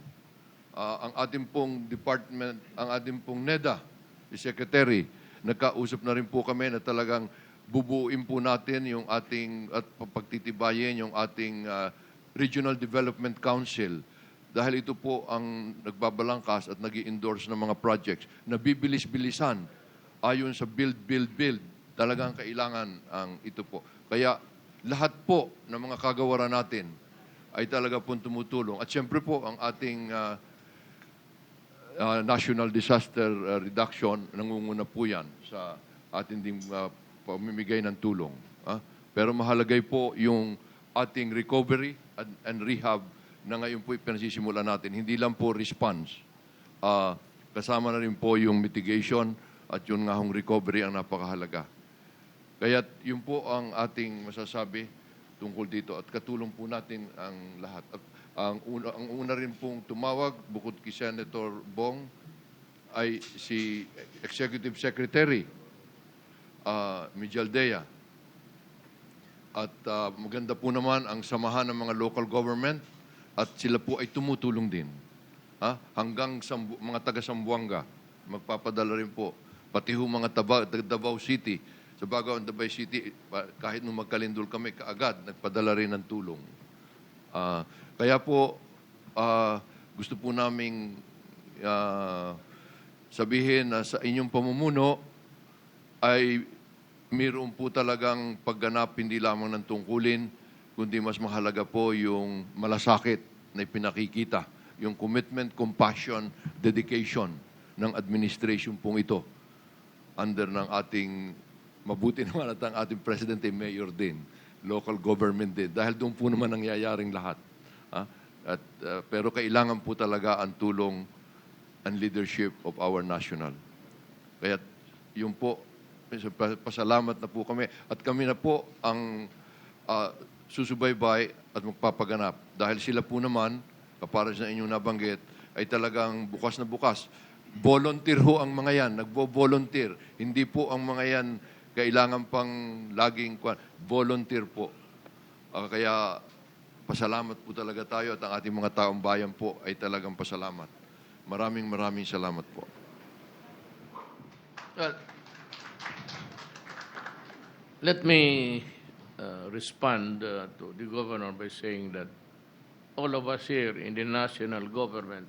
ang ating pong department, ang ating pong NEDA, the secretary, nagkausap na rin po kami na talagang bubuuin po natin yung ating, at pagtitibayin yung ating Regional Development Council. Dahil ito po ang nagbabalangkas at nag-i-endorse ng mga projects na bibilis-bilisan ayon sa build. Talagang kailangan ang ito po. Kaya lahat po ng mga kagawaran natin ay talaga pong tumutulong. At siyempre po, ang ating National Disaster Reduction, nangunguna po yan sa ating ding pamimigay ng tulong. Pero mahalagay po yung ating recovery and rehab na ngayon po pinasisimulan natin. Hindi lang po response. Kasama na rin po yung mitigation at yung nga hong recovery ang napakahalaga. Kaya yun po ang ating masasabi tungkol dito at katulong po natin ang lahat. At ang una rin pong tumawag bukod kay Senator Bong ay si Executive Secretary Mijaldea. At maganda po naman ang samahan ng mga local government at sila po ay tumutulong din. Hanggang mga taga-Sambuanga, magpapadala rin po. Pati ho mga Davao City, sa Bagao and Davao City, kahit nung magkalindol kami, kaagad, nagpadala rin ng tulong. Kaya po, gusto po naming sabihin na sa inyong pamumuno ay mayroon po talagang pagganap hindi lamang ng tungkulin, kundi mas mahalaga po yung malasakit na ipinakikita, yung commitment, compassion, dedication ng administration pong ito under ng ating, mabuti naman at ang ating President ay Mayor din, local government din, dahil doon po naman nangyayaring lahat. Pero kailangan po talaga ang tulong and leadership of our national. Kaya yun po, pasalamat na po kami. At kami na po ang susubaybay at magpapaganap. Dahil sila po naman, kapara sa inyong nabanggit, ay talagang bukas na bukas. Volunteer ho ang mga yan, nagbo-volunteer. Hindi po ang mga yan kailangan pang laging volunteer po. Kaya pasalamat po talaga tayo at ang ating mga taong bayan po ay talagang pasalamat. Maraming salamat po. Let me respond to the governor by saying that all of us here in the national government,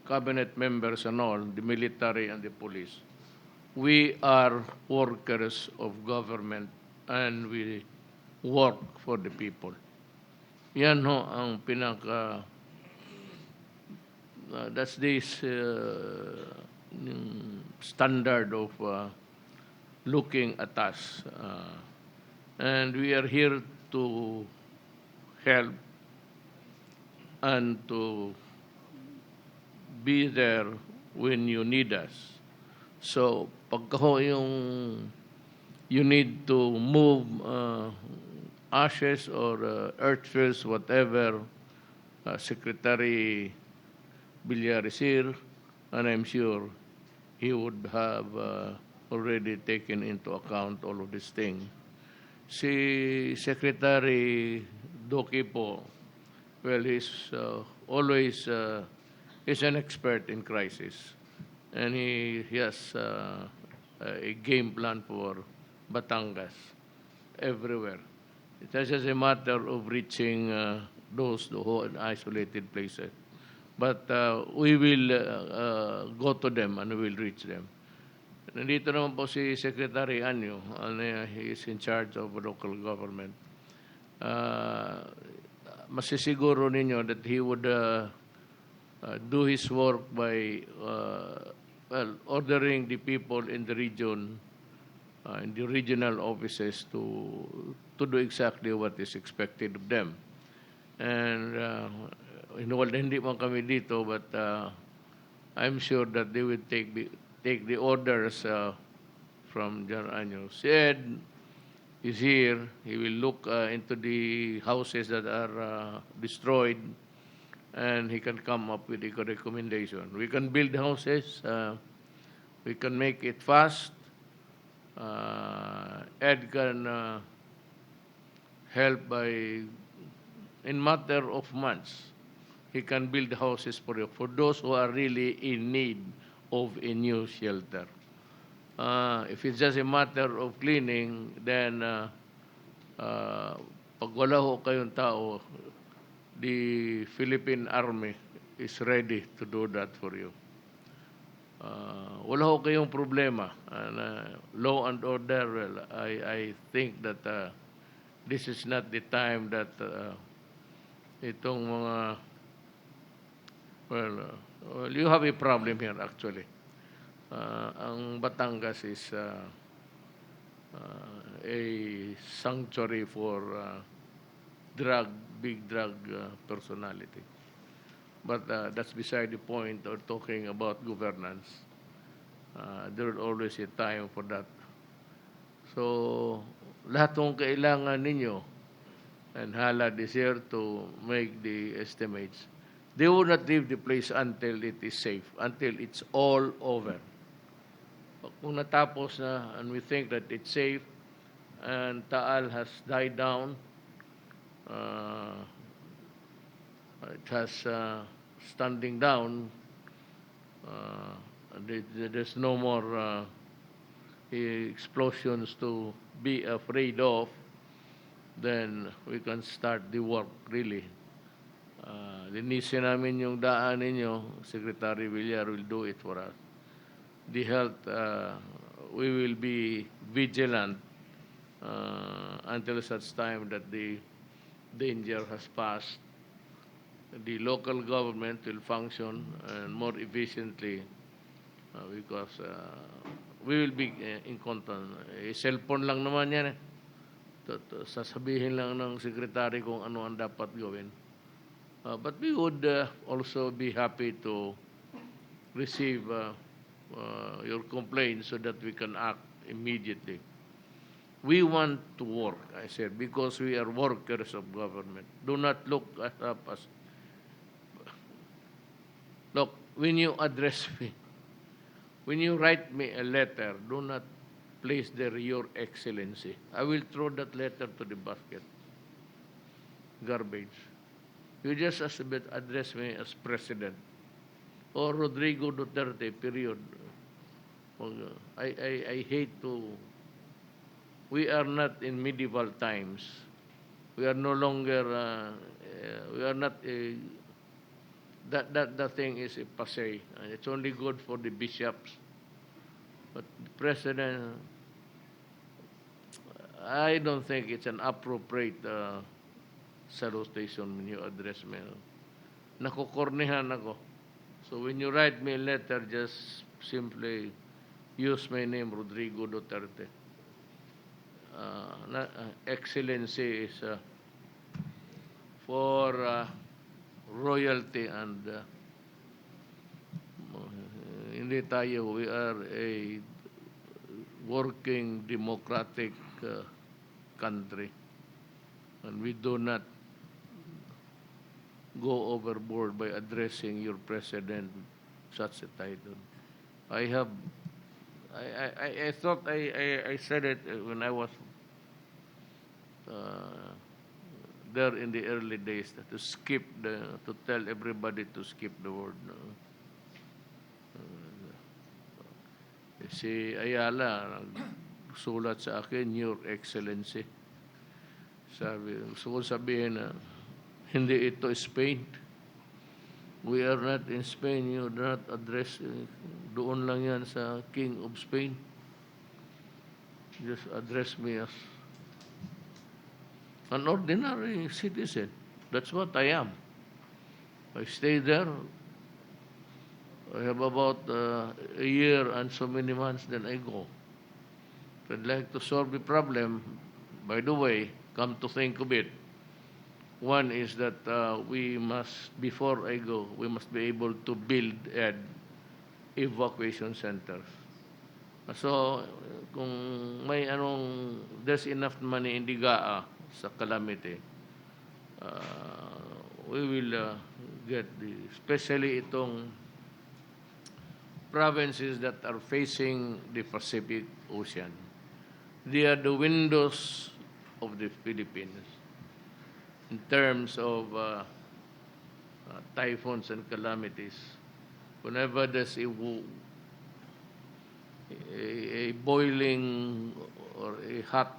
cabinet members and all, the military and the police, we are workers of government and we work for the people. Yan ho ang that's this standard of looking at us. And we are here to help and to be there when you need us. So, pagka ho yung you need to move ashes or earthfills, whatever, Secretary Villar is here, and I'm sure he would have already taken into account all of these things. Si Secretary Doki po, well, he's always he's an expert in crisis. And he has a game plan for Batangas everywhere. It's just a matter of reaching those who are in isolated places. But we will go to them and we will reach them. Nandito naman po si Secretary Anyo, he is in charge of local government. Masisiguro ninyo that he would do his work by ordering the people in the region, in the regional offices to do exactly what is expected of them. And hindi man kami dito, but I'm sure that they will take the orders from John Anyo. Si Ed is here. He will look into the houses that are destroyed, and he can come up with a recommendation. We can build houses. We can make it fast. Ed can help by, in matter of months, he can build houses for you, for those who are really in need of a new shelter. If it's just a matter of cleaning, then pag wala ho kayong tao, the Philippine Army is ready to do that for you. Wala ho kayong problema. Law and order, well, I think that this is not the time that itong mga, well, you have a problem here actually. Ang Batangas is a sanctuary for big drug personality. But that's beside the point of talking about governance. There will always a time for that. So, lahat ng kailangan ninyo, and HALAD is here to make the estimates. They will not leave the place until it is safe, until it's all over. Kung natapos na, and we think that it's safe, and Taal has died down, it has standing down, there's no more explosions to be afraid of, then we can start the work really. Linisin namin yung daan ninyo, Secretary Villar will do it for us. The health, we will be vigilant until such time that the danger has passed. The local government will function more efficiently because we will be in contact. Cellphone lang naman yan eh. Sasabihin lang ng secretary kung ano ang dapat gawin. But we would also be happy to receive your complaints so that we can act immediately. We want to work, I said, because we are workers of government. Do not look at us. Look, when you address me, when you write me a letter, do not place there Your Excellency. I will throw that letter to the basket. Garbage. You just address me as President or Rodrigo Duterte, period. I hate to. We are not in medieval times. We are no longer. We are not. That thing is a passé. It's only good for the bishops. But the President, I don't think it's an appropriate salutation when you address me. Nakukornihan ako. So when you write me a letter, just simply use my name, Rodrigo Duterte. Excellency is for royalty and hindi tayo, we are a working democratic country and we do not go overboard by addressing your president such a title. I thought I said it when I was there in the early days to tell everybody to skip the word. No? Si Ayala, sulat sa akin, Your Excellency. Gusto ko sabihin na hindi ito Spain. We are not in Spain. You do not address, doon lang yan sa King of Spain. Just address me as an ordinary citizen. That's what I am. I stay there. I have about a year and so many months, then I go. I'd like to solve the problem. By the way, come to think of it, one is that before I go, we must be able to build evacuation centers. So, kung there's enough money in DIGA sa calamity, we will get especially itong provinces that are facing the Pacific Ocean. They are the windows of the Philippines in terms of typhoons and calamities. Whenever there's a boiling or a hot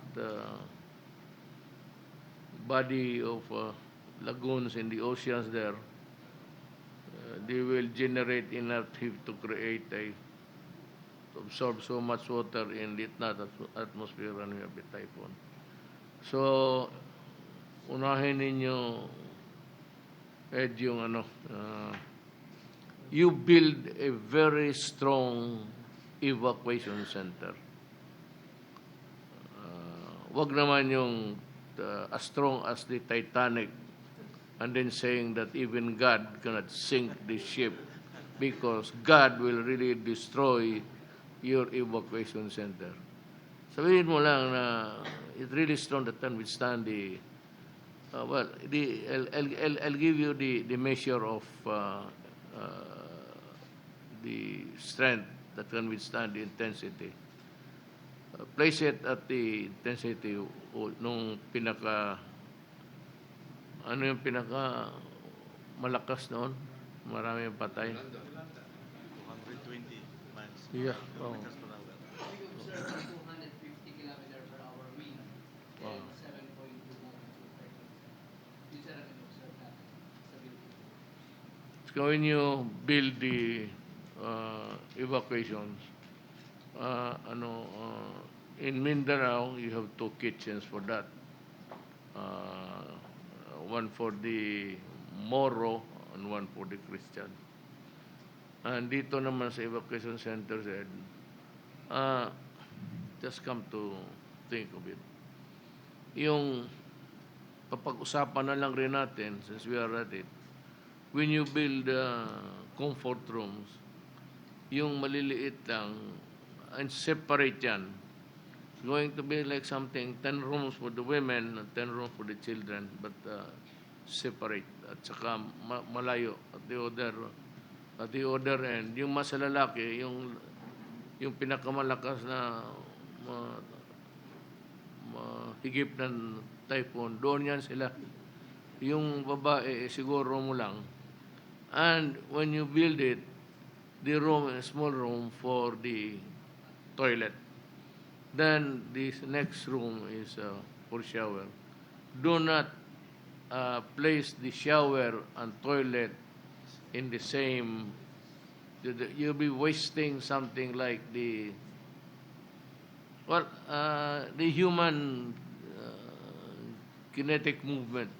body of lagoons in the oceans there, they will generate enough heat to absorb so much water in the atmosphere and we have a typhoon. So, unahin ninyo, Ed, yung you build a very strong evacuation center. Wag naman yung as strong as the Titanic and then saying that even God cannot sink the ship because God will really destroy your evacuation center. Sabihin mo lang na it really strong that can withstand I'll give you the measure of the strength that can withstand the intensity. Place it at the intensity nung yung pinaka malakas noon? Marami yung patay. 120 miles. Yeah. Oh. We observed 250 kilometer per hour wind and 7.2 magnitude. These are ang observed natin sa Philippines. So when you build the evacuations, in Mindanao, you have 2 kitchens for that. One for the Moro and one for the Christian. And dito naman sa evacuation center, just come to think of it. Yung papag-usapan na lang rin natin, since we are at it, when you build comfort rooms, yung maliliit lang, and separate yan. It's going to be like something, 10 rooms for the women, 10 rooms for the children, but separate. At saka malayo at the other end. Yung mas lalaki, yung pinakamalakas na higip ng typhoon, doon yan sila. Yung babae, siguro mo lang. And when you build it, the room, a small room for the toilet. Then this next room is for shower. Do not place the shower and toilet in the same. You'll be wasting something like the human kinetic movement.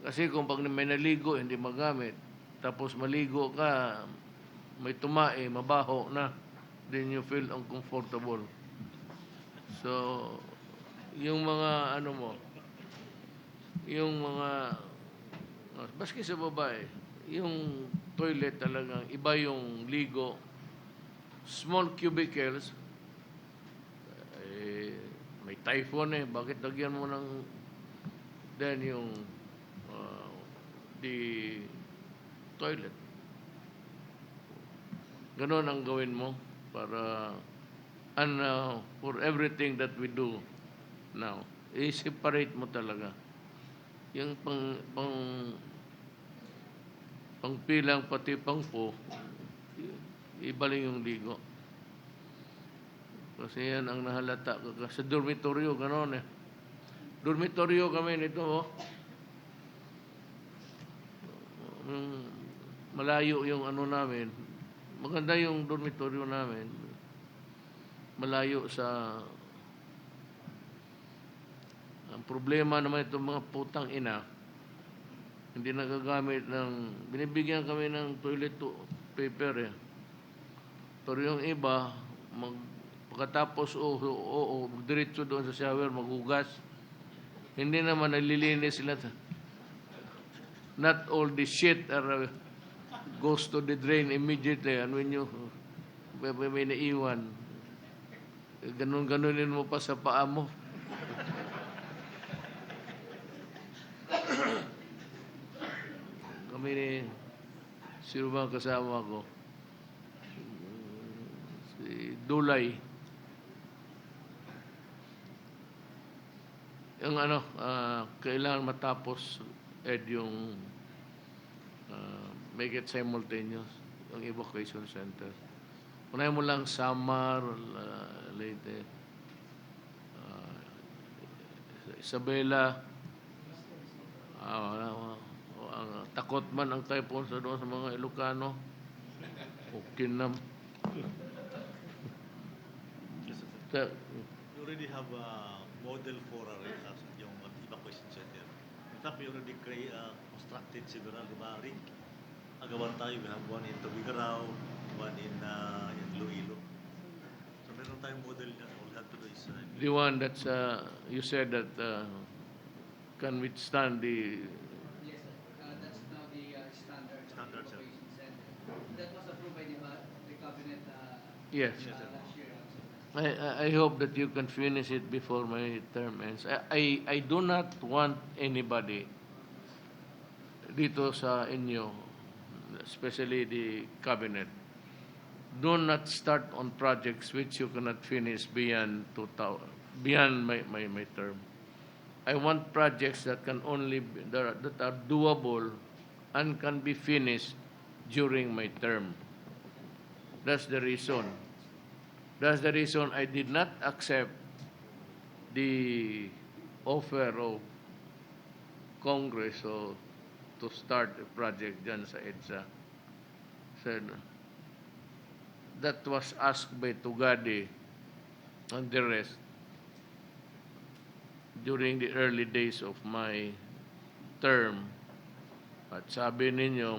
Kasi kung pag may naligo, hindi magamit, tapos maligo ka, may tumae, mabaho na, then you feel uncomfortable. So, yung mga baski sa babae, yung toilet talagang iba yung ligo, small cubicles, may typhoon bakit lagyan mo ng then yung the toilet. Ganon ang gawin mo para for everything that we do now, i-separate mo talaga. yung pangpilang pati pangpo, ibaling yung ligo. Kasi yan ang nahalata. Sa dormitoryo, gano'n eh. Dormitoryo kami nito, oh. Malayo yung ano namin. Maganda yung dormitoryo namin. Malayo sa... Ang problema naman itong mga putang ina, hindi nagagamit ng... Binibigyan kami ng toilet paper eh. Pero yung iba, pagkatapos diretso doon sa shower, maghugas. Hindi naman nalilinis sila. Not all the shit goes to the drain immediately. And when you may naiwan, ganun-ganunin mo pa sa paa mo. Kami ni sino ba kasama ko? Si Dulay. Yung kailangan matapos yung make it simultaneous, yung evacuation center. Unahin mo lang Samar, Leyte, Isabela, takot man ang typhoon sa doon sa mga Ilocano, Ukinam. You already have a model for yung evacuation center. In fact, we already constructed several, di ba, Rick? Agawan tayo, we have one in Tubigaraw, one in Iloilo. So meron tayong model na all we have to do is... The one that's, you said that can withstand the... Yes, sir. That's now the standard Sir. evacuation center. That was approved by the cabinet Yes. last year. I hope that you can finish it before my term ends. I do not want anybody dito sa inyo, especially the cabinet, do not start on projects which you cannot finish beyond my term. I want projects that can only that are doable and can be finished during my term. That's the reason. That's the reason I did not accept the offer of Congress to start a project dyan sa EDSA. Said, that was asked by Tugadi and the rest during the early days of my term. At sabi ninyo,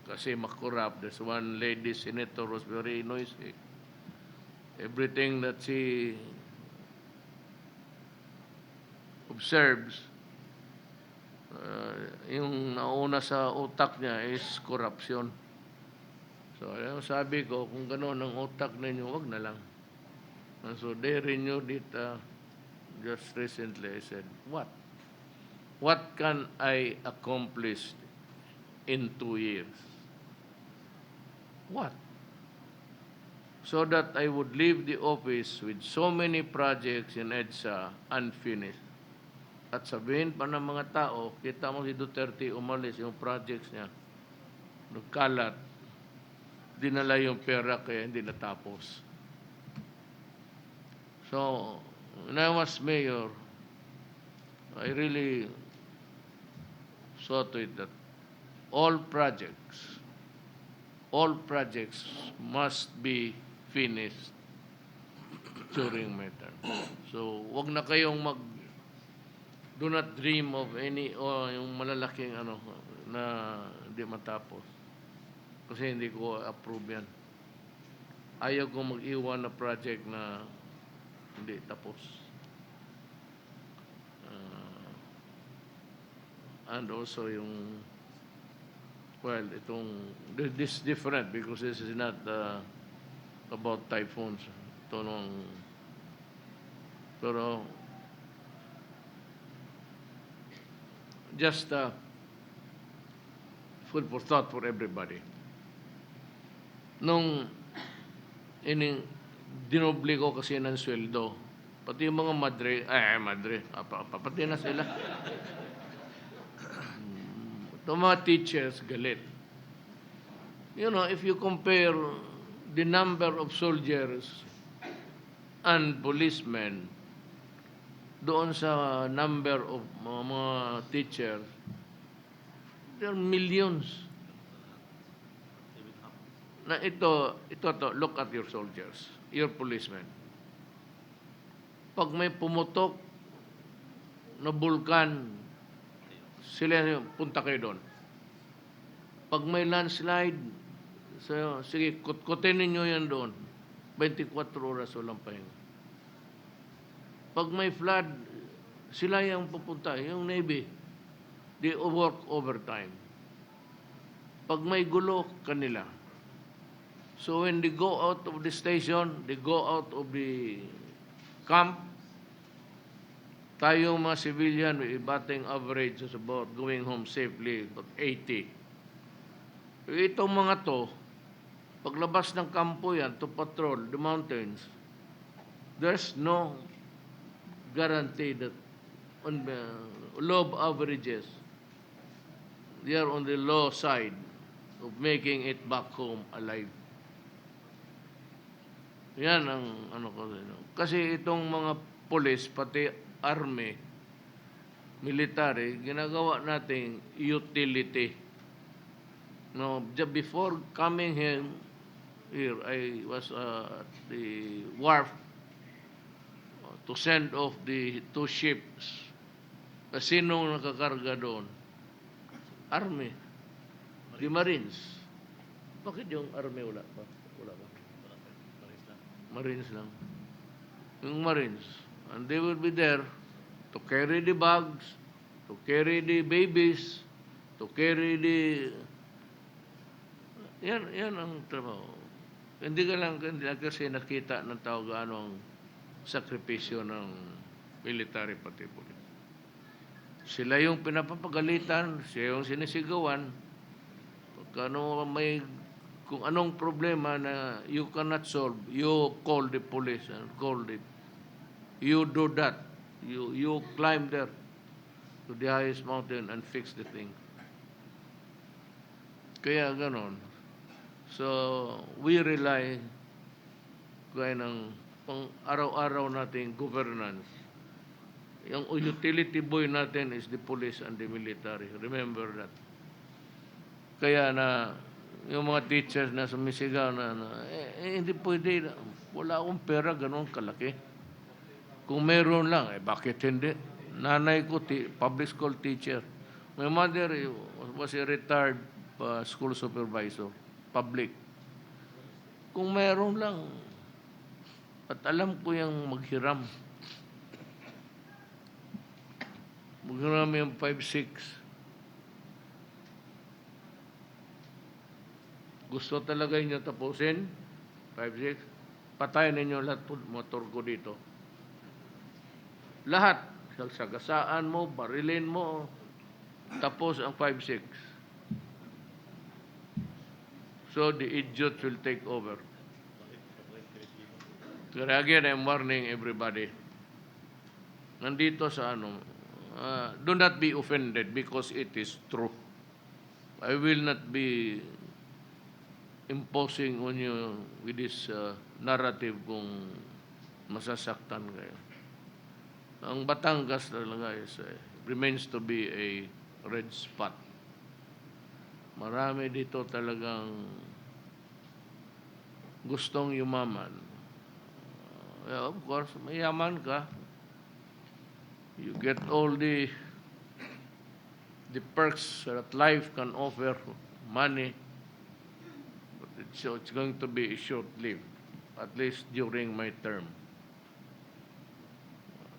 kasi makurap, there's one lady senator was very noisy. Everything that she observes, yung nauna sa utak niya is corruption. So, sabi ko, kung gano'n ang utak ninyo, wag na lang. And so, they renewed it just recently. I said, what? What can I accomplish in 2 years? What? So that I would leave the office with so many projects in EDSA unfinished. At sabihin pa ng mga tao, kita mo si Duterte umalis yung projects niya, nagkalat, dinala yung pera kaya hindi natapos. So, when I was mayor, I really saw to it that all projects must be finished during my term. So, wag na kayong do not dream of any yung malalaking na hindi matapos. Kasi hindi ko approve yan. Ayaw ko mag-iwan na project na hindi tapos. And also yung this is different because this is not about typhoons. Ito pero just food for thought for everybody. Nung dinoble ko kasi ng sweldo, pati yung mga madre, pati na sila. Itong mga teachers, galit. You know, if you compare the number of soldiers and policemen doon sa number of mga teachers, there are millions. Na ito, look at your soldiers, your policemen. Pag may pumutok na bulkan, sila punta kayo doon. Pag may landslide, so, sige, kutkutin ninyo yan doon. 24 oras walang pahinga. Pag may flood, sila yung pupunta, yung Navy. They work overtime. Pag may gulo, kanila. So when they go out of the station, they go out of the camp, tayo mga civilian, may batting average is about going home safely, about 80. Itong mga to, paglabas ng kampo yan to patrol the mountains, there's no guarantee that on the low averages, they are on the low side of making it back home alive. Yan ang ano ko. Kasi itong mga police, pati army, military, ginagawa nating utility. No, before coming here, I was at the wharf to send off the 2 ships. Sinong nakakarga doon? Army. The Marines. Bakit yung Army wala pa? Wala pa. Marines lang. Yung Marines. And they will be there to carry the bags, to carry the babies, to carry the... Yan ang trabaho. Hindi kasi nakita ng tao gaano ang sakripisyo ng military pati police. Sila yung pinapapagalitan, sila yung sinisigawan. Kung anong problema na you cannot solve, you call the police and call it. You do that. You climb there to the highest mountain and fix the thing. Kaya ganon. So, we rely kaya ng pang araw-araw nating governance. Yung utility boy natin is the police and the military. Remember that. Kaya na yung mga teachers na sumisigaw na hindi pwede, wala akong pera, gano'n kalaki. Kung meron lang, bakit hindi? Nanay ko, public school teacher. My mother was a retired school supervisor, public. Kung meron lang, at alam ko yung maghiram. Maghiram yung 5-6. Gusto talaga inyo tapusin? 5-6? Patayin ninyo lahat motor ko dito. Lahat. Sagasaan mo, barilin mo. Tapos ang 5-6. So the idiots will take over. So again, I'm warning everybody. Nandito sa do not be offended because it is true. I will not be imposing on you with this narrative kung masasaktan kayo. Ang Batangas talaga remains to be a red spot. Marami dito talagang gustong yumaman. Of course, mayaman ka. You get all the perks that life can offer, money. So it's going to be short-lived, at least during my term.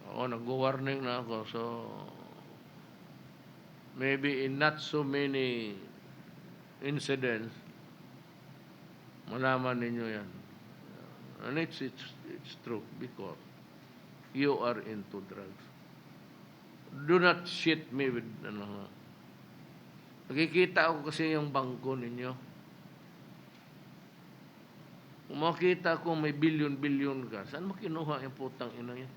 Nag-warning na ako, so maybe in not so many incidents, malaman ninyo yan. And it's true because you are into drugs. Do not shit me with nakikita ako kasi yung bangko ninyo. Kung makita ko may bilyon-bilyon ka, saan mo kinuha yung putang ina yan?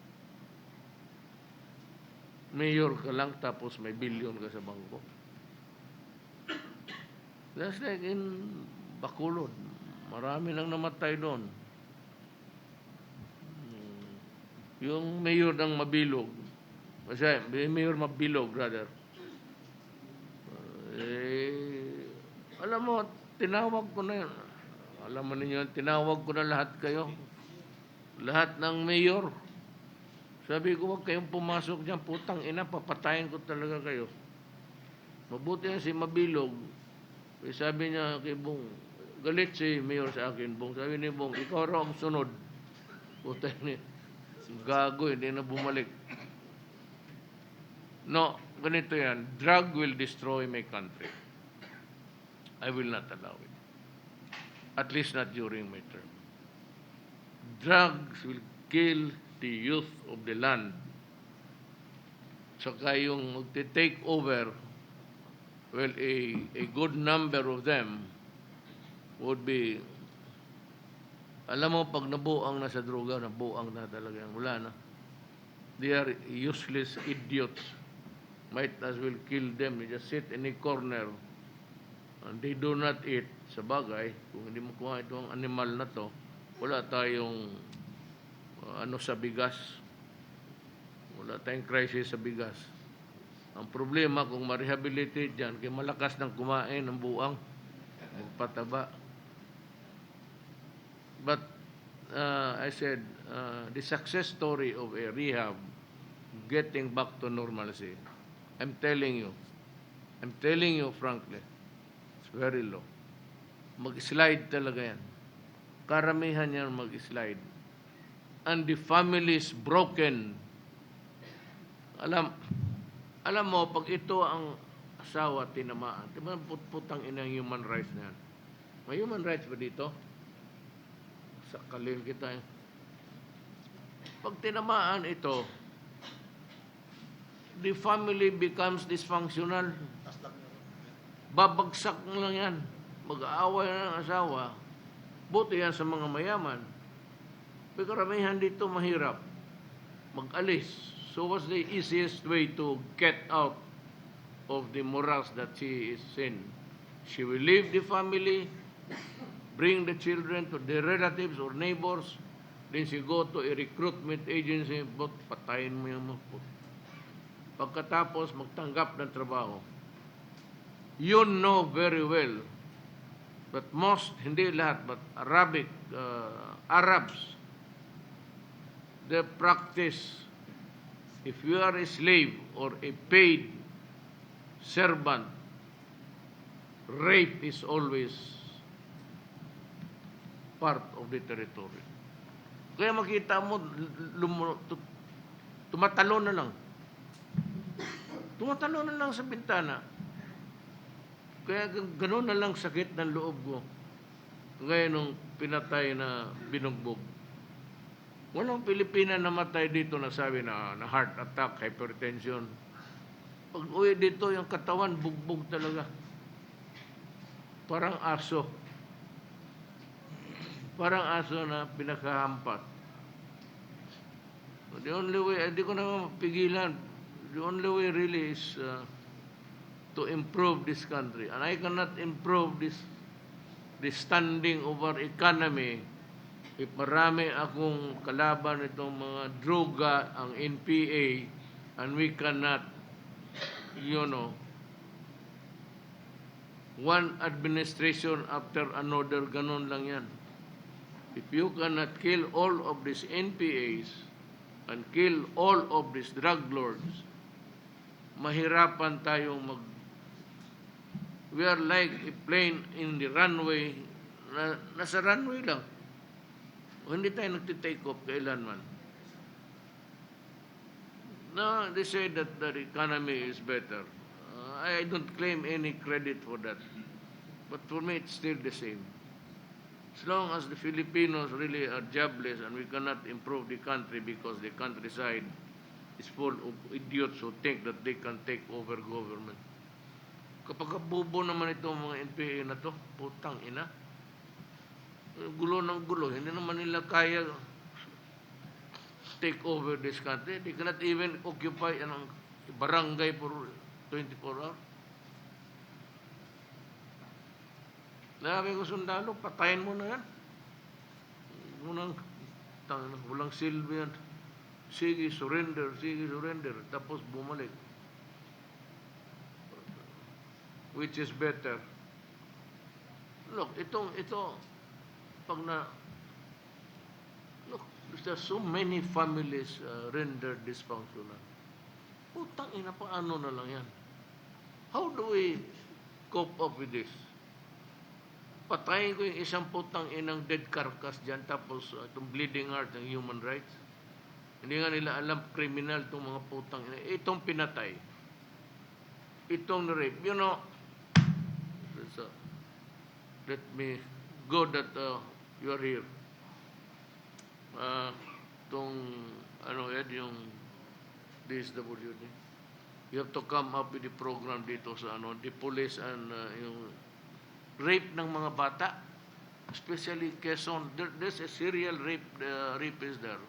Mayor ka lang tapos may bilyon ka sa bangko. That's like in Bacolod. Marami nang namatay doon. Yung mayor ng Mabilog, kasi mayor Mabilog, rather, alam mo, tinawag ko na yun. Alam mo ninyo, tinawag ko na lahat kayo. Lahat ng mayor. Sabi ko, huwag kayong pumasok dyan. Putang ina, papatayin ko talaga kayo. Mabuti yan si Mabilog. Sabi niya kay Bong, galit si mayor sa akin, Bong. Sabi ni Bong, ikaw raw ang sunod. Putang ina. Gago, hindi na bumalik. No, ganito yan. Drug will destroy my country. I will not allow it. At least not during my term. Drugs will kill the youth of the land. Saka yung magte-take over, well, a good number of them would be, alam mo, pag nabuang na sa droga, nabuang na talaga. Wala na. They are useless idiots. Might as well kill them. You just sit in a corner and they do not eat. Sa bagay, kung hindi mo kuha itong animal na to, wala tayong sa bigas. Wala tayong crisis sa bigas. Ang problema, kung ma-rehabilitate dyan, kaya malakas ng kumain ng buang, pataba. But I said, the success story of a rehab getting back to normalcy, I'm telling you frankly, it's very low. Mag-slide talaga yan. Karamihan yan mag-slide. And the family is broken. Alam mo, pag ito ang asawa, tinamaan, diba putang ina yung human rights na yan? May human rights ba dito? Sakalin kita. Pag tinamaan ito, the family becomes dysfunctional. Babagsak lang yan. Mag-aaway na ng asawa. Buti yan sa mga mayaman. Pero karamihan dito mahirap. Mag-alis. So what's the easiest way to get out of the morass that she is in? She will leave the family, bring the children to their relatives or neighbors, then she go to a recruitment agency, but patayin mo yung mga. Pagkatapos magtanggap ng trabaho. You know very well that most, hindi lahat, but Arabs, they practice, if you are a slave or a paid servant, rape is always part of the territory. Kaya makita mo, tumatalo na lang. Tumatalo na lang sa bintana. Kaya gano'n na lang sakit ng loob ko. Kaya nung pinatay na binugbog. Walang Pilipina namatay dito na sabi na heart attack, hypertension. Pag uwi dito, yung katawan, bugbog talaga. Parang aso. Parang aso na pinakahampat. The only way, hindi ko naman mapigilan. The only way really is to improve this country. And I cannot improve this standing of our economy if marami akong kalaban itong mga droga, ang NPA, and we cannot, one administration after another, ganun lang yan. If you cannot kill all of these NPAs and kill all of these drug lords, mahirapan tayong we are like a plane in the runway, nasa runway lang. O hindi tayo nagtitake off kailanman. No, they say that the economy is better. I don't claim any credit for that. But for me, it's still the same. As long as the Filipinos really are jobless and we cannot improve the country because the countryside is full of idiots who think that they can take over government. Kapag bubo naman itong mga NPA na to, putang ina. Gulo ng gulo. Hindi naman nila kaya take over this country. They cannot even occupy anong barangay for 24 hours. Sabi ko, sundalo, patayin mo na yan. Walang silbi yan. Sige, surrender, sige, surrender. Tapos bumalik. Which is better? Look, ito, pag na, look, there's so many families rendered dysfunctional. Putang ina, paano na lang yan? How do we cope up with this? Patayin ko yung isang putang inang dead carcass dyan, tapos itong bleeding heart ng human rights. Hindi nga nila alam criminal itong mga putang ina. Itong pinatay. Itong rape. You know, let me go that you are here. Itong, yung DSWD. You have to come up with the program dito sa the police and yung rape ng mga bata, especially Quezon. There's a serial rape is there.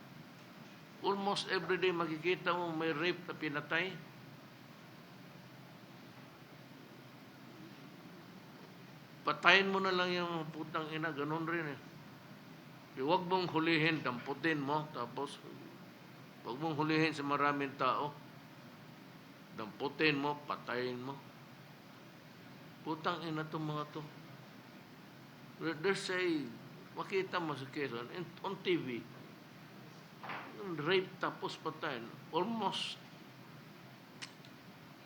Almost every day makikita mo may rape na pinatay. Patayin mo na lang yung putang ina, ganun rin eh. Huwag mong hulihin, damputin mo, tapos huwag mong hulihin sa maraming tao. Damputin mo, patayin mo. Putang ina itong mga to. There's a, makita mo sa Quezon, on TV, rape tapos patayin. Almost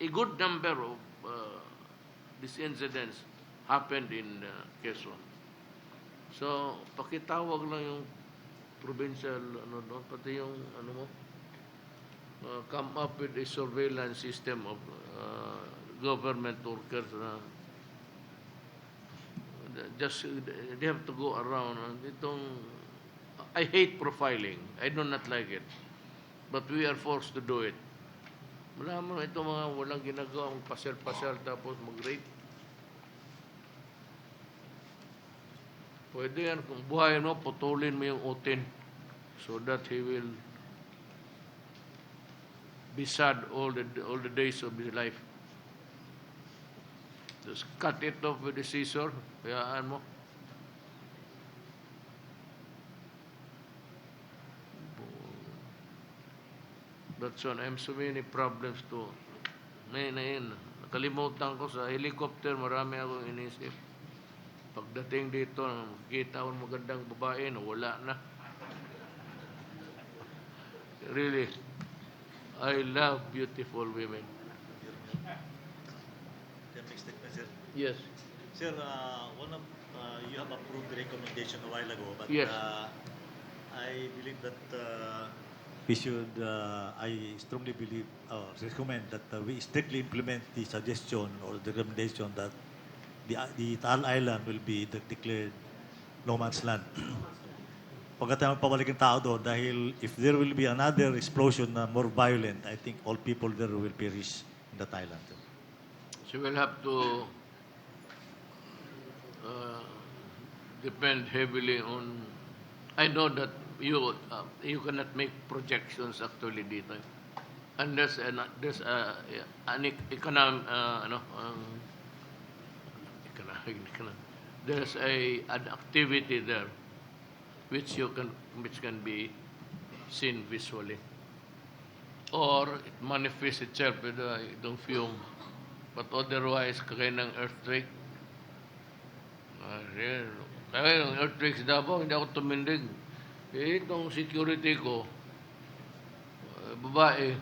a good number of these incidents happened in Quezon. So, pakitawag lang yung provincial, pati yung, come up with a surveillance system of government workers na just they have to go around and I hate profiling. I do not like it. But we are forced to do it. Wala mo ito mga walang ginagawang pasyal-pasyal tapos mag-rape. Pwede yan kung buhayin mo, putulin mo yung utin so that he will be sad all the days of his life. Just cut it off with the scissor. Hayaan mo. That's one. I have so many problems to. Nakalimutan ko sa helicopter, marami akong inisip. Pagdating dito, makikita ko magandang babae na wala na. Really, I love beautiful women. Sir. Yes. Sir, one of you have approved the recommendation a while ago, but Yes. I believe that we should, I strongly believe, recommend that we strictly implement the suggestion or the recommendation that the Tal Island will be declared no man's land. Pagkatapos pabalik ang tao doon dahil if there will be another explosion na more violent, I think all people there will perish in that island. So we'll have to depend heavily on. I know that you cannot make projections actually dito, unless there's an economic there's an activity there which can be seen visually, or it manifests itself with itong fume. But otherwise, kagaya ng earthquake, kaya ng earthquake sa Davao, hindi ako tumindig. Itong security ko, babae,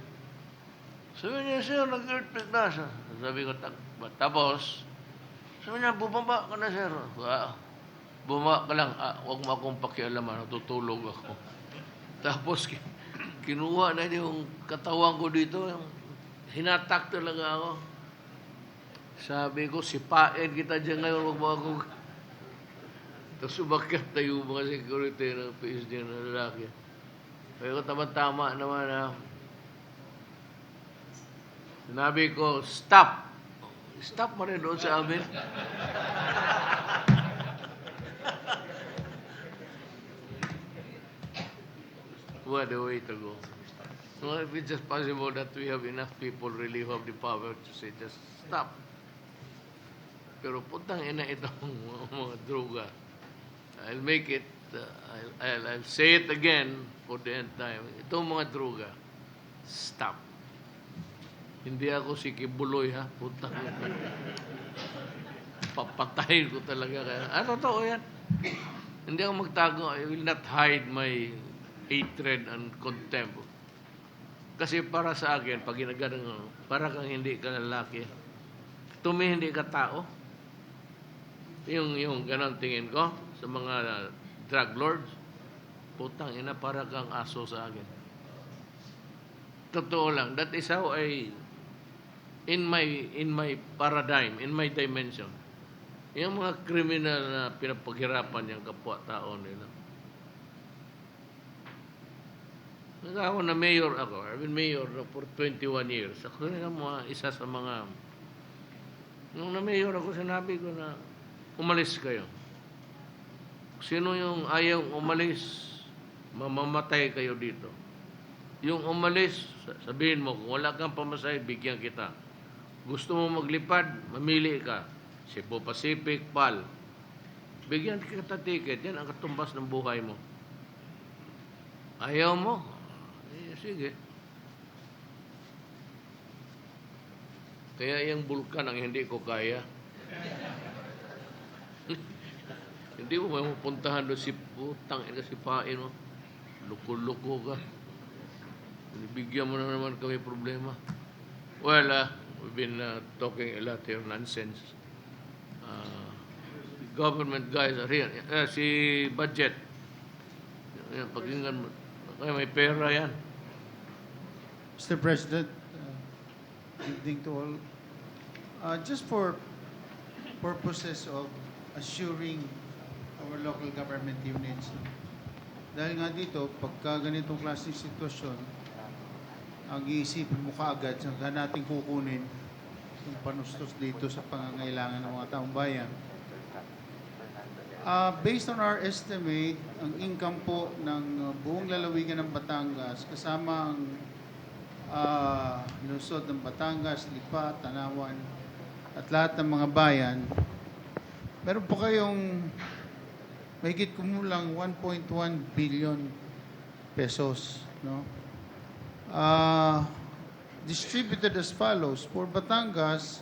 sabi niya, sir, nag-earthquake na. Sabi ko, tapos, sabi niya, bumaba ka na, sir. Bumaba ka lang, huwag mo akong pakialaman, natutulog ako. Tapos, kinuha na yung katawan ko dito, hinatak talaga ako. Sabi ko, sipain kita dyan ngayon, huwag mo akong. Tapos sumakyat na yung mga security ng PSD na lalaki. Sabi ko, tama-tama naman ha. Sinabi ko, stop! Stop mo rin doon sa amin. What a way to go. So if it's just possible that we have enough people really who have the power to say, just stop. pero putang ina itong mga droga. I'll make it, I'll say it again for the end time. Itong mga droga, stop. Hindi ako si Kibuloy, ha? Putang ina. Papatayin ko talaga kaya. Totoo yan. Hindi ako magtago. I will not hide my hatred and contempt. Kasi para sa akin, pag ginaganon, para kang hindi ka lalaki. Tumi hindi ka tao. Yung ganon tingin ko sa mga drug lords, putang ina, para kang aso sa akin. Totoo lang. That is how in my paradigm, in my dimension. Yung mga kriminal na pinapaghirapan yung kapwa-tao nila. Ako na mayor ako. I've been mayor for 21 years. Ako rin ang isa sa mga... Nung na mayor ako, sinabi ko na umalis kayo. Sino yung ayaw umalis, mamamatay kayo dito. Yung umalis, sabihin mo, kung wala kang pamasahe, bigyan kita. Gusto mo maglipad, mamili ka. Cebu Pacific, PAL. Bigyan kita ticket. Yan ang katumbas ng buhay mo. Ayaw mo? Sige. Kaya yung bulkan ang hindi ko kaya. Hindi mo may mapuntahan doon si putang ina si Pain mo. Luko-luko ka. Bigyan mo na naman kami problema. Well, we've been talking a lot here, nonsense. Government guys are here. Si budget. Yan, pakinggan mo. Kaya may pera yan. Mr. President, good evening to all. Just for purposes of assuring our local government units, dahil nga dito, pagka ganitong klaseng sitwasyon, ang iisipin mo kaagad, saan natin kukunin yung panustos dito sa pangangailangan ng mga taong bayan. Based on our estimate, ang income po ng buong lalawigan ng Batangas, kasama ang lungsod ng Batangas, Lipa, Tanawan, at lahat ng mga bayan, meron po kayong mahigit kumulang 1.1 billion pesos. No? Distributed as follows. For Batangas,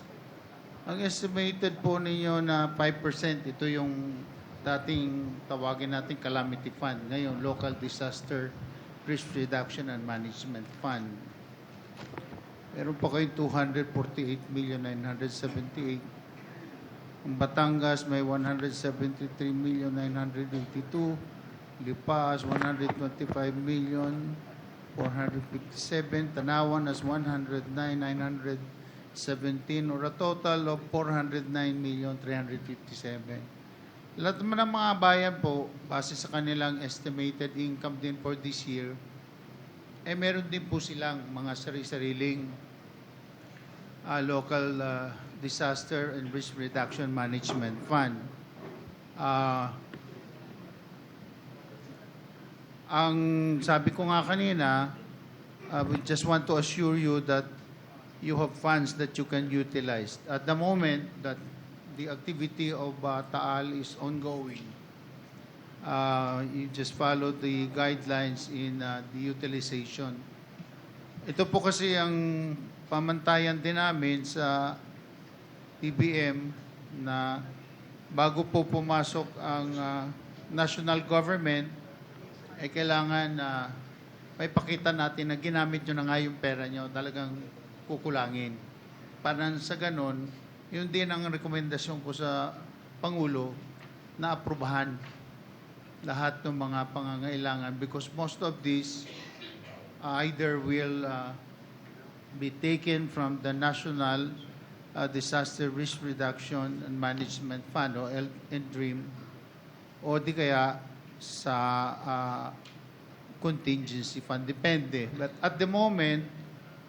ang estimated po ninyo na 5%, ito yung dating tawagin natin Calamity Fund. Ngayon, Local Disaster Risk Reduction and Management Fund. Meron pa kayong 248,978. Ang Batangas may 173,982. Lipas, 125,457. Tanawan as 109,917 or a total of 409,357. Lahat naman ng mga bayan po, base sa kanilang estimated income din for this year, meron din po silang mga sari-sariling local disaster and risk reduction management fund. Ang sabi ko nga kanina, we just want to assure you that you have funds that you can utilize. At the moment that the activity of Taal is ongoing, you just follow the guidelines in the utilization. Ito po kasi ang pamantayan din namin sa TVM na bago po pumasok ang national government, ay kailangan na may pakita natin na ginamit nyo na nga yung pera nyo, talagang kukulangin. Para sa ganon, yun din ang rekomendasyon ko sa Pangulo na aprubahan lahat ng mga pangangailangan because most of these either will be taken from the National Disaster Risk Reduction and Management Fund o NDRIM o di kaya sa contingency fund. Depende. But at the moment,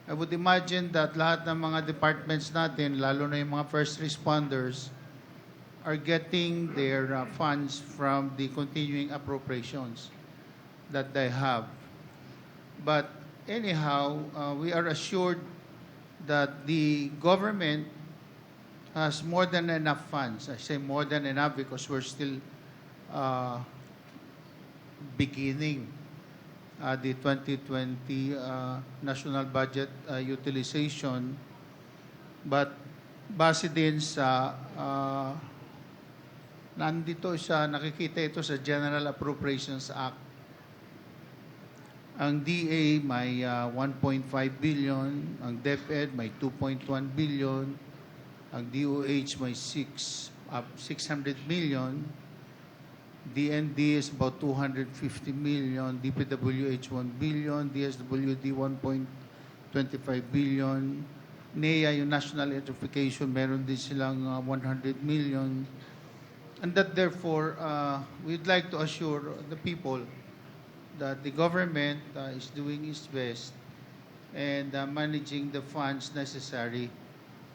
I would imagine that lahat ng mga departments natin, lalo na yung mga first responders, are getting their funds from the continuing appropriations that they have. But anyhow, we are assured that the government has more than enough funds. I say more than enough because we're still uh, beginning the 2020 national budget utilization. But base din sa nandito sa nakikita ito sa General Appropriations Act. Ang DA may 1.5 billion, ang DepEd may 2.1 billion, ang DOH may 600 million, DND is about 250 million, DPWH 1 billion, DSWD 1.25 billion, NEA, yung National Electrification, meron din silang 100 million. And that therefore, we'd like to assure the people that the government is doing its best and managing the funds necessary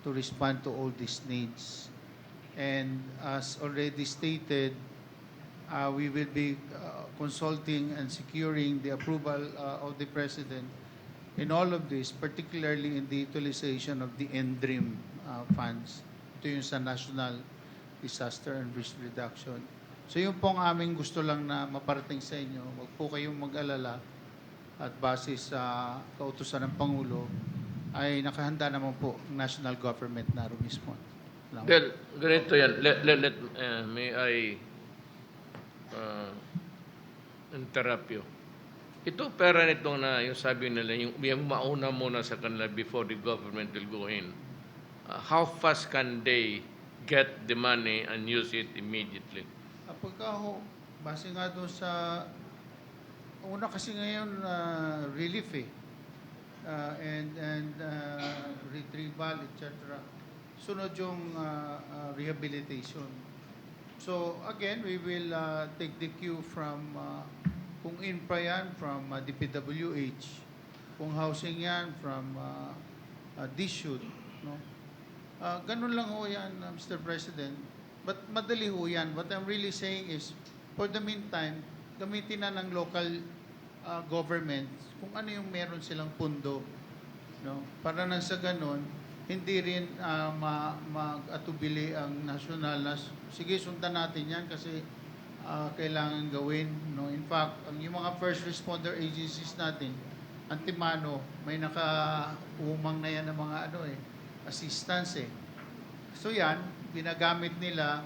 to respond to all these needs. And as already stated, we will be consulting and securing the approval of the President in all of this, particularly in the utilization of the NDRIM funds. Ito yung sa National Disaster and Risk Reduction. So yung pong aming gusto lang na maparating sa inyo, wag po kayong mag-alala at base sa kautusan ng Pangulo, ay nakahanda naman po ang national government na rumismon. Del, ganito yan. May I interrupt you. Ito pera nitong na yung sabi nila, yung mauna muna sa kanila before the government will go in. How fast can they get the money and use it immediately? Pagka ho, base nga doon sa, una kasi ngayon relief and retrieval, etc. Sunod yung rehabilitation. So again, we will take the cue from, kung infra yan, from DPWH, kung housing yan, from DSUD. No? Ganun lang ho yan, Mr. President. But madali ho yan. What I'm really saying is, for the meantime, gamitin na ng local governments kung ano yung meron silang pundo. No? Para nang sa ganun, hindi rin mag-atubili ang national na, sige, sundan natin yan kasi kailangan gawin. No? In fact, yung mga first responder agencies natin, antimano, may naka-umang na yan ng mga assistance eh. So yan, ginagamit nila.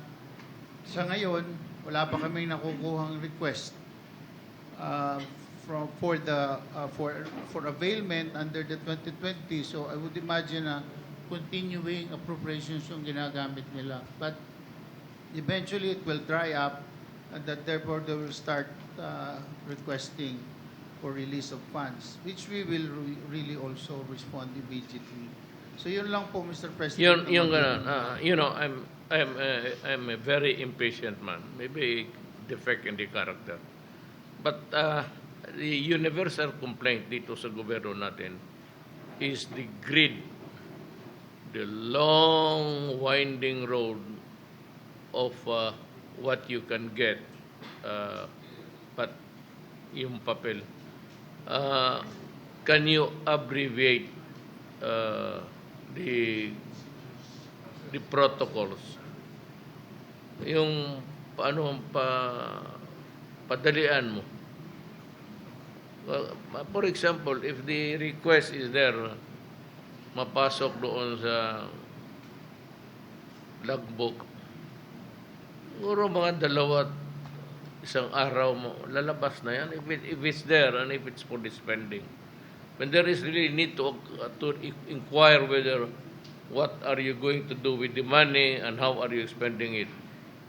Sa ngayon, wala pa kaming nakukuhang request for availment under the 2020. So I would imagine na continuing appropriations yung ginagamit nila. But eventually it will dry up and that therefore they will start requesting for release of funds, which we will really also respond immediately. So yun lang po, Mr. President. You know, I'm a very impatient man. Maybe defect in the character. But the universal complaint dito sa gobyerno natin is the grid, the long winding road of what you can get, but yung papel. Can you abbreviate the protocols, yung paano padalian mo. For example, if the request is there, mapasok doon sa logbook, siguro mga isang araw mo, lalabas na yan if it's there and if it's for the spending. When there is really need to inquire whether what are you going to do with the money and how are you spending it.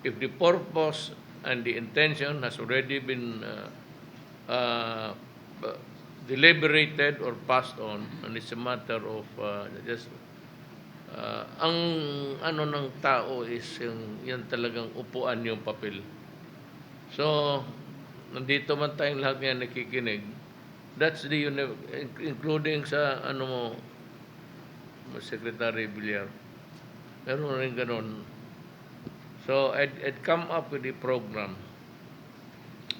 If the purpose and the intention has already been deliberated or passed on, and it's a matter of just ang ng tao is yan talagang upuan yung papel. So, nandito man tayong lahat ngayon nakikinig. That's the including sa Secretary Villar. Meron rin ganun. So, I'd come up with a program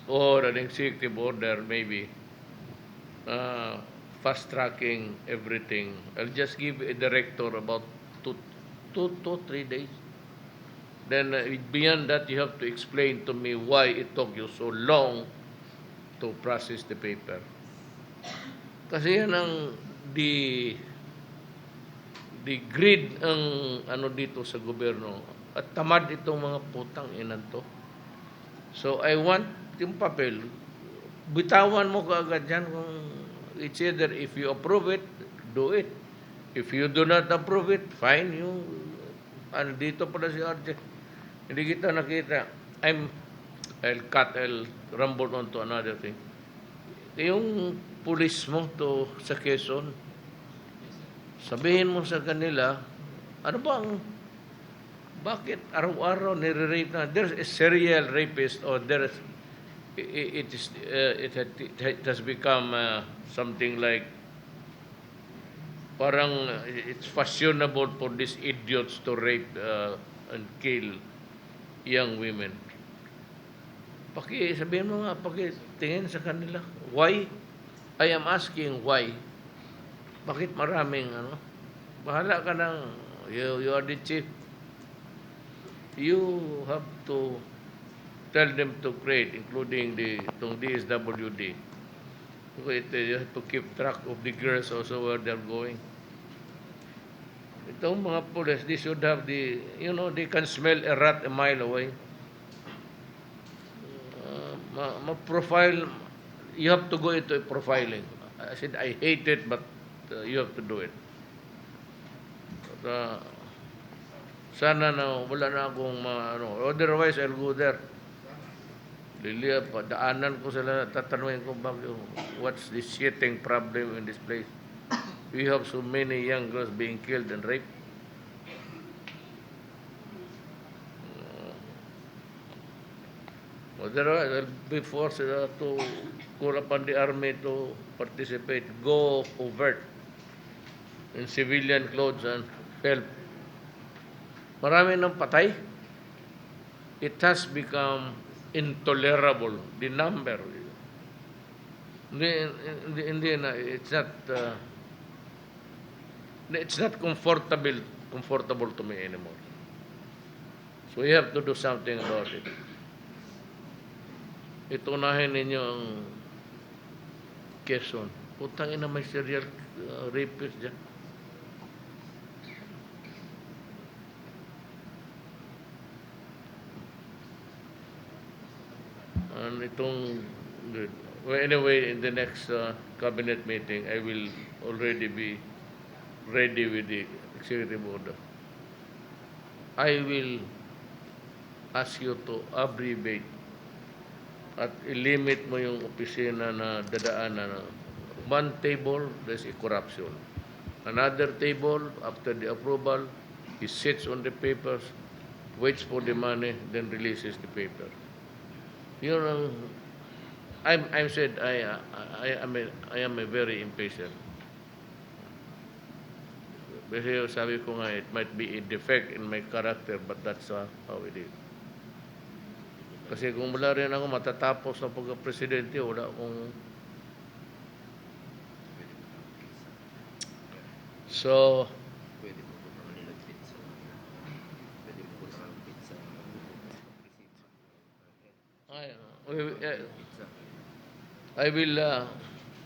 or an executive order maybe fast-tracking everything. I'll just give a director about 3 days. Then beyond that, you have to explain to me why it took you so long to process the paper. Kasi yan ang the greed ang ano dito sa gobyerno. At tamad itong mga putang inan to. So I want yung papel, bitawan mo kaagad yan kung it's either if you approve it, do it. If you do not approve it, fine. Yung ano dito pala si RJ. Hindi kita nakita. I'll rumble on to another thing. Yung pulis mo to sa Quezon, sabihin mo sa kanila, ano bang, bakit araw-araw nire-rape na? There's a serial rapist or it has become something like, parang it's fashionable for these idiots to rape and kill young women. Sabihin mo nga, tingin sa kanila. Why? I am asking why. Bakit maraming ano? Bahala ka ng, you are the chief. You have to tell them to create, including itong DSWD. You have to keep track of the girls also where they're going. Itong mga police, they should have they can smell a rat a mile away. Ma-profile, you have to go into profiling. I said, I hate it, but you have to do it. Sana na wala na akong otherwise I'll go there. Daanan ko sila, tatanungin ko what's the shitting problem in this place. We have so many young girls being killed and raped. Otherwise, I'll be forced to call upon the army to participate, go overt in civilian clothes and help. Marami ng patay. It has become intolerable, the number. Hindi na, it's not comfortable to me anymore. So we have to do something about it. Itunahin ninyo ang Quezon. Putang ina, may serial rapist dyan. And anyway, in the next cabinet meeting, I will already be ready with the executive order. I will ask you to abbreviate at ilimit mo yung opisina na dadaanan. One table, there's a corruption. Another table, after the approval, he sits on the papers, waits for the money, then releases the paper. Yun ang, I'm said, I am a very impatient. Kasi sabi ko nga, it might be a defect in my character, but that's how it is. Kasi kung wala rin ako matatapos na pagka-presidente, wala akong... So, I will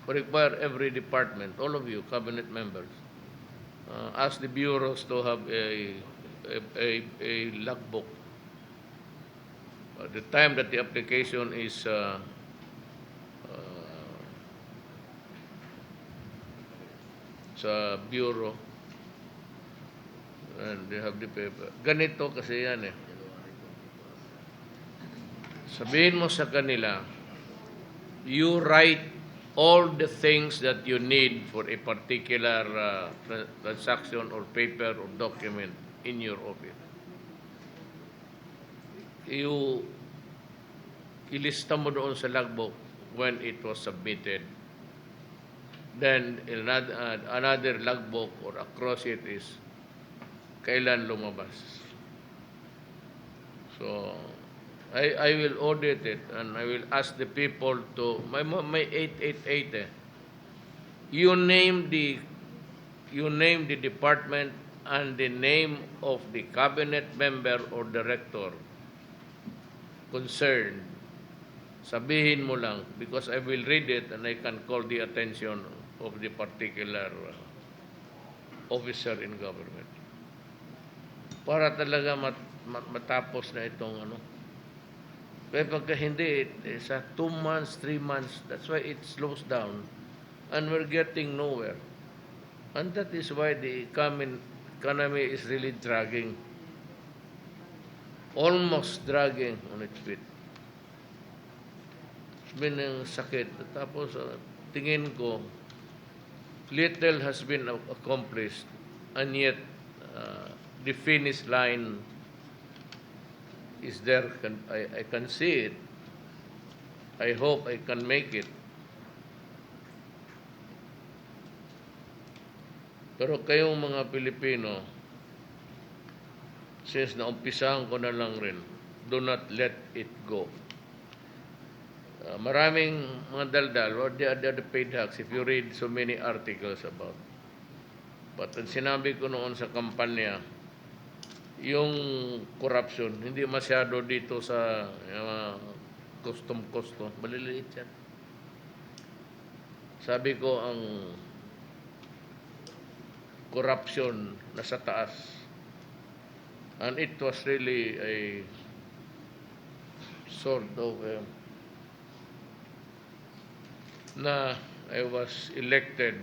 require every department, all of you, cabinet members, ask the bureaus to have a logbook. At the time that the application is sa bureau, and they have the paper. Ganito kasi yan eh. Sabihin mo sa kanila, you write all the things that you need for a particular transaction or paper or document in your office. Ilista mo doon sa logbook when it was submitted. Then another logbook or across it is kailan lumabas. So I will audit it and I will ask the people to may 888 You name the department and the name of the cabinet member or director concerned, sabihin mo lang because I will read it and I can call the attention of the particular officer in government. Para talaga matapos na itong ano. Kaya pagka hindi, sa 2 months, 3 months, that's why it slows down and we're getting nowhere. And that is why the economy is really dragging, almost dragging on its feet. It's been sakit. Tapos tingin ko, little has been accomplished and yet the finish line is there. I can see it. I hope I can make it. Pero kayong mga Pilipino, since naumpisahan ko na lang rin, do not let it go. Maraming mga daldal, or the paid hacks, if you read so many articles about. But ang sinabi ko noon sa kampanya, yung corruption, hindi masyado dito sa custom, maliliit yan. Sabi ko ang corruption nasa taas. And it was really a sort of na I was elected,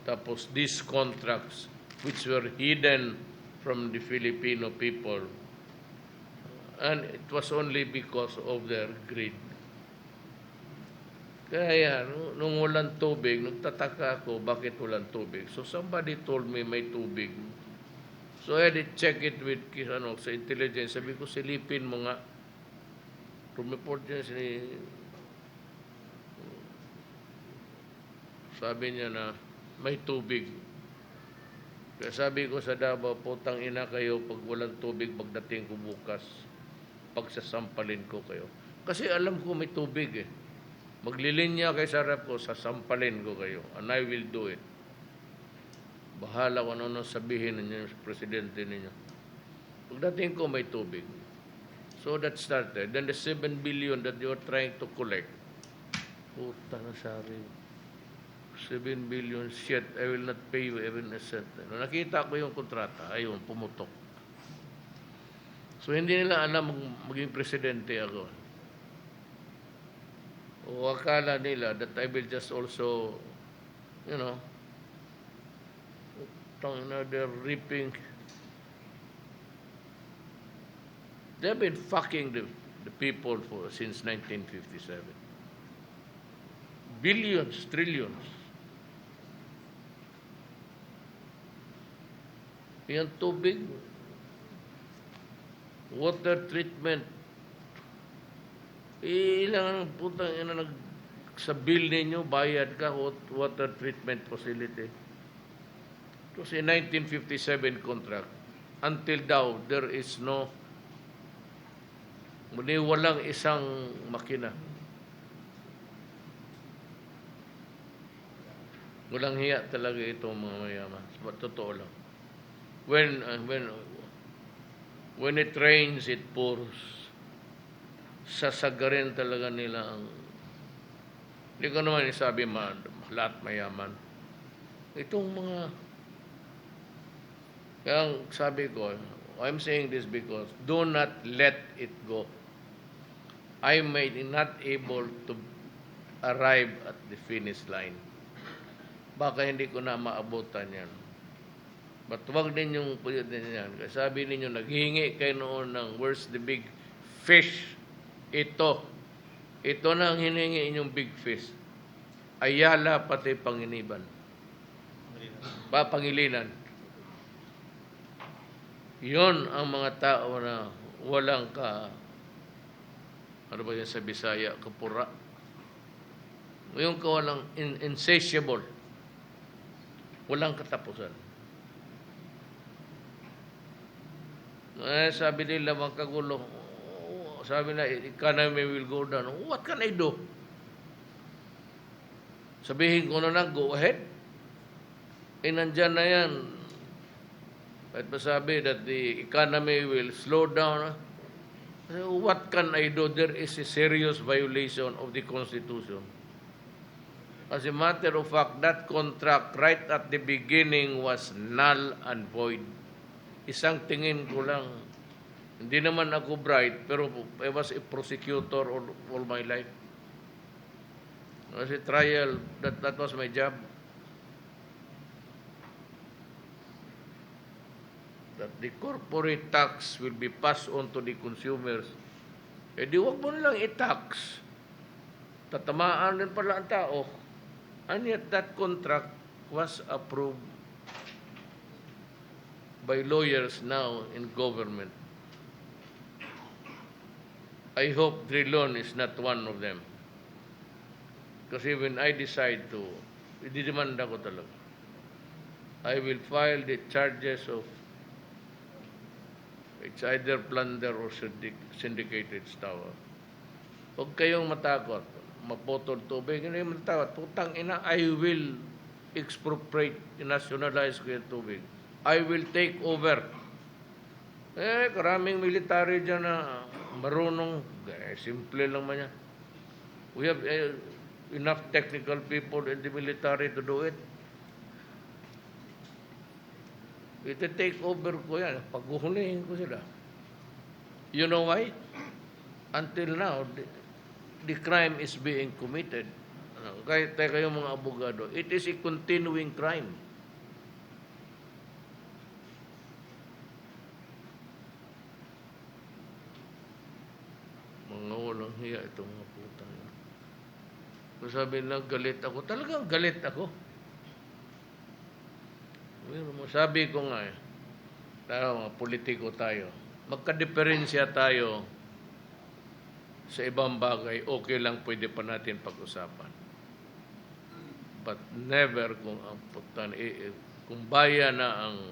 tapos these contracts which were hidden from the Filipino people, and it was only because of their greed. Kaya nung walang tubig, nagtataka ako bakit walang tubig. So somebody told me may tubig. So I had to check it with sa intelligence. Sabi ko, silipin mo nga. Rumeport niya sabi niya na may tubig. Kaya sabi ko sa Davao, putang ina kayo pag walang tubig pagdating ko bukas. Pagsasampalin ko kayo. Kasi alam ko may tubig eh. Maglilinya kayo sa rep ko, sasampalin ko kayo. And I will do it. Bahala kung ano sabihin ninyo sa presidente ninyo. Pagdating ko may tubig. So that started. Then the 7 billion that you are trying to collect. Puta na sabi. 7 billion, shit, I will not pay you even a cent. Nakita ko yung kontrata, ayun, pumutok. So hindi nila alam maging presidente ako. O akala nila that I will just also, they're reaping. They've been fucking the people since 1957. Billions, trillions. Yung tubig, water treatment, ilang putang ina sa bill ninyo, bayad ka, water treatment facility. It was a 1957 contract. Until now, there is walang isang makina. Walang hiya talaga itong mga mayaman. Totoo lang. When it rains, it pours. Sasagarin talaga nila ang... Hindi ko naman isabi lahat mayaman. Itong mga... Kaya sabi ko, I'm saying this because do not let it go. I may not able to arrive at the finish line. Baka hindi ko na maabutan yan. But huwag ninyong puyutin yan. Kasi sabi ninyo, naghingi kayo noon ng where's the big fish? Ito na ang hiningi inyong big fish. Ayala pati Panginiban. Pangilinan. Yon ang mga tao na walang ano ba yan sa Bisaya? Kapura. Yung walang insatiable. Walang katapusan. Sabi nila magkagulo. Sabi na, economy will go down. What can I do? Sabihin ko na lang, go ahead. Nandyan na yan. At masabi that the economy will slow down. What can I do? There is a serious violation of the Constitution. As a matter of fact, that contract right at the beginning was null and void. Isang tingin ko lang, hindi naman ako bright, pero I was a prosecutor all my life. As a trial, that was my job. That the corporate tax will be passed on to the consumers. Eh di wag mo nilang i-tax. Tatamaan din pala ang tao. And yet that contract was approved by lawyers now in government. I hope Drilon is not one of them. Kasi when I decide to, ididemanda ko talaga. I will file the charges of it's either plunder or syndicated style. Huwag kayong matakot. Maputol tubig. Hindi yung matakot. Putang ina, I will expropriate, nationalize ko yung tubig. I will take over. Eh, karaming military dyan na marunong. Simple lang man yan. We have enough technical people in the military to do it. Ito take over ko yan. Paghuhulihin ko sila. You know why? Until now, the crime is being committed. Kahit kayong mga abogado, it is a continuing crime. Mga walang hiya itong mga putang. Kung sabi lang, galit ako. Talagang galit ako. Sabi ko nga, tayo, mga politiko tayo, magka-diferensya tayo sa ibang bagay, okay lang, pwede pa natin pag-usapan. But never kung ang kung bayan na ang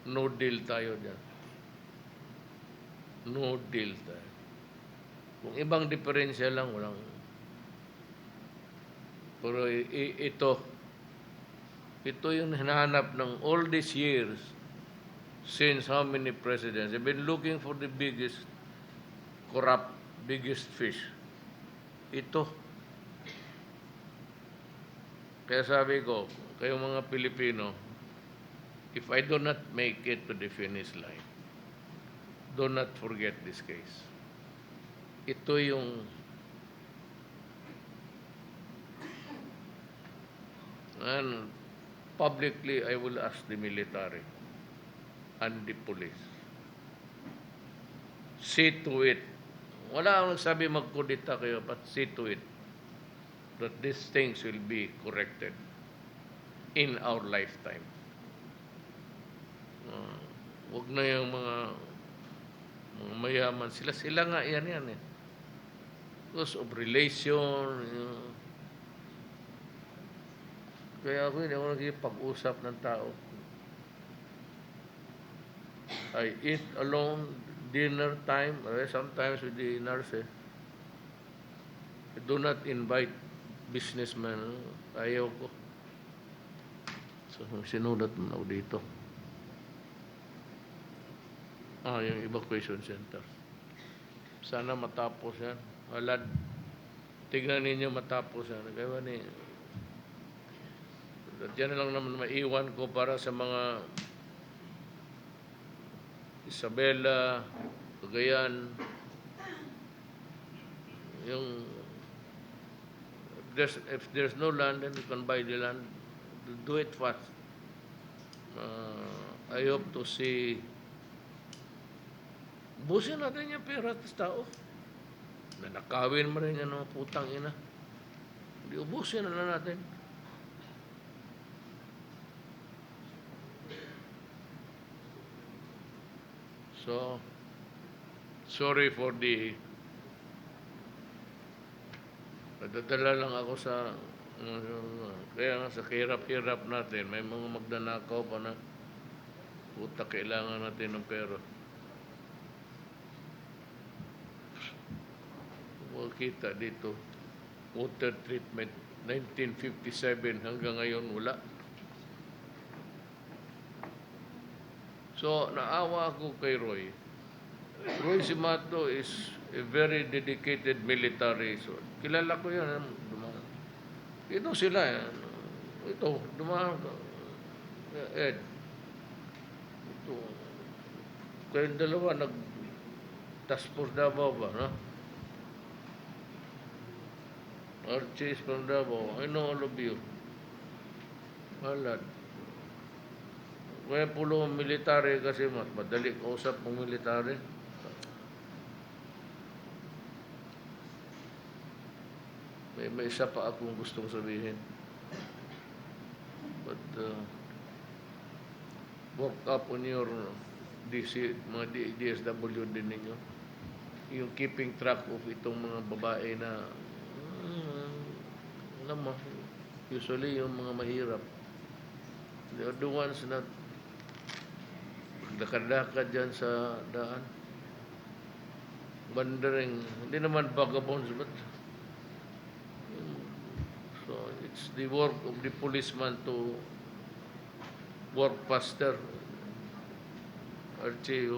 no deal tayo dyan. No deal tayo. Kung ibang diferensya lang, walang. Pero ito yung hinahanap ng all these years since how many presidents. They've been looking for the biggest corrupt, biggest fish. Ito. Kaya sabi ko, kayong mga Pilipino, if I do not make it to the finish line, do not forget this case. Ito yung and publicly I will ask the military and the police. See to it. Wala akong nagsabi magkudita kayo, but see to it that these things will be corrected in our lifetime. Wag na yung mga mayaman. Sila nga yan eh. Because of relation. Kaya ako hindi ako nagpag-usap ng tao. I eat alone, dinner time, sometimes with the nurse. I do not invite businessmen. Ayaw ko. So, sinulat mo na ako dito. Yung evacuation center. Sana matapos yan. Walad. Tignan ninyo matapos yan. Kaya ni at yan lang naman maiwan ko para sa mga Isabela, Cagayan, yung if there's no land, then you can buy the land. Do it fast. I hope to see busin natin yung pera at tao. Nanakawin mo rin yan ng putang ina. Hindi ubusin na natin. So, sorry for the nadadala lang ako sa kaya nga sa hirap-hirap natin may mga magdanakaw pa na puta kailangan natin ng pera. Kita dito water treatment 1957 hanggang ngayon wala. So, naawa ako kay Roy. Roy Simato is a very dedicated military. So, kilala ko yan. Ito sila. Ito, dumaan. Ed. Ito. Kayong dalawa, task force Davao ba, no? Archies from Davao. I know all of you. Malad. Kaya pulo military kasi madali kausap ng military. May isa pa akong gustong sabihin. But work up on your mga DSW din ninyo. Yung keeping track of itong mga babae na alam mo, usually yung mga mahirap. They are the ones na lakad-lakad dyan sa daan. Wandering, hindi naman vagabonds, but so it's the work of the policeman to work faster. Archie,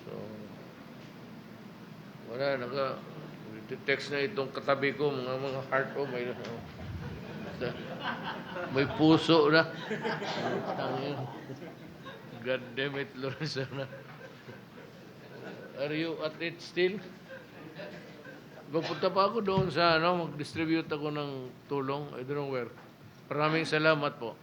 so, wala, text na itong katabi ko, mga heart ko, may puso na. Tangin. God damn it, Lorenzo. Are you at it still? Pupunta pa ako doon sa mag-distribute ako ng tulong. I don't know where. Maraming salamat po.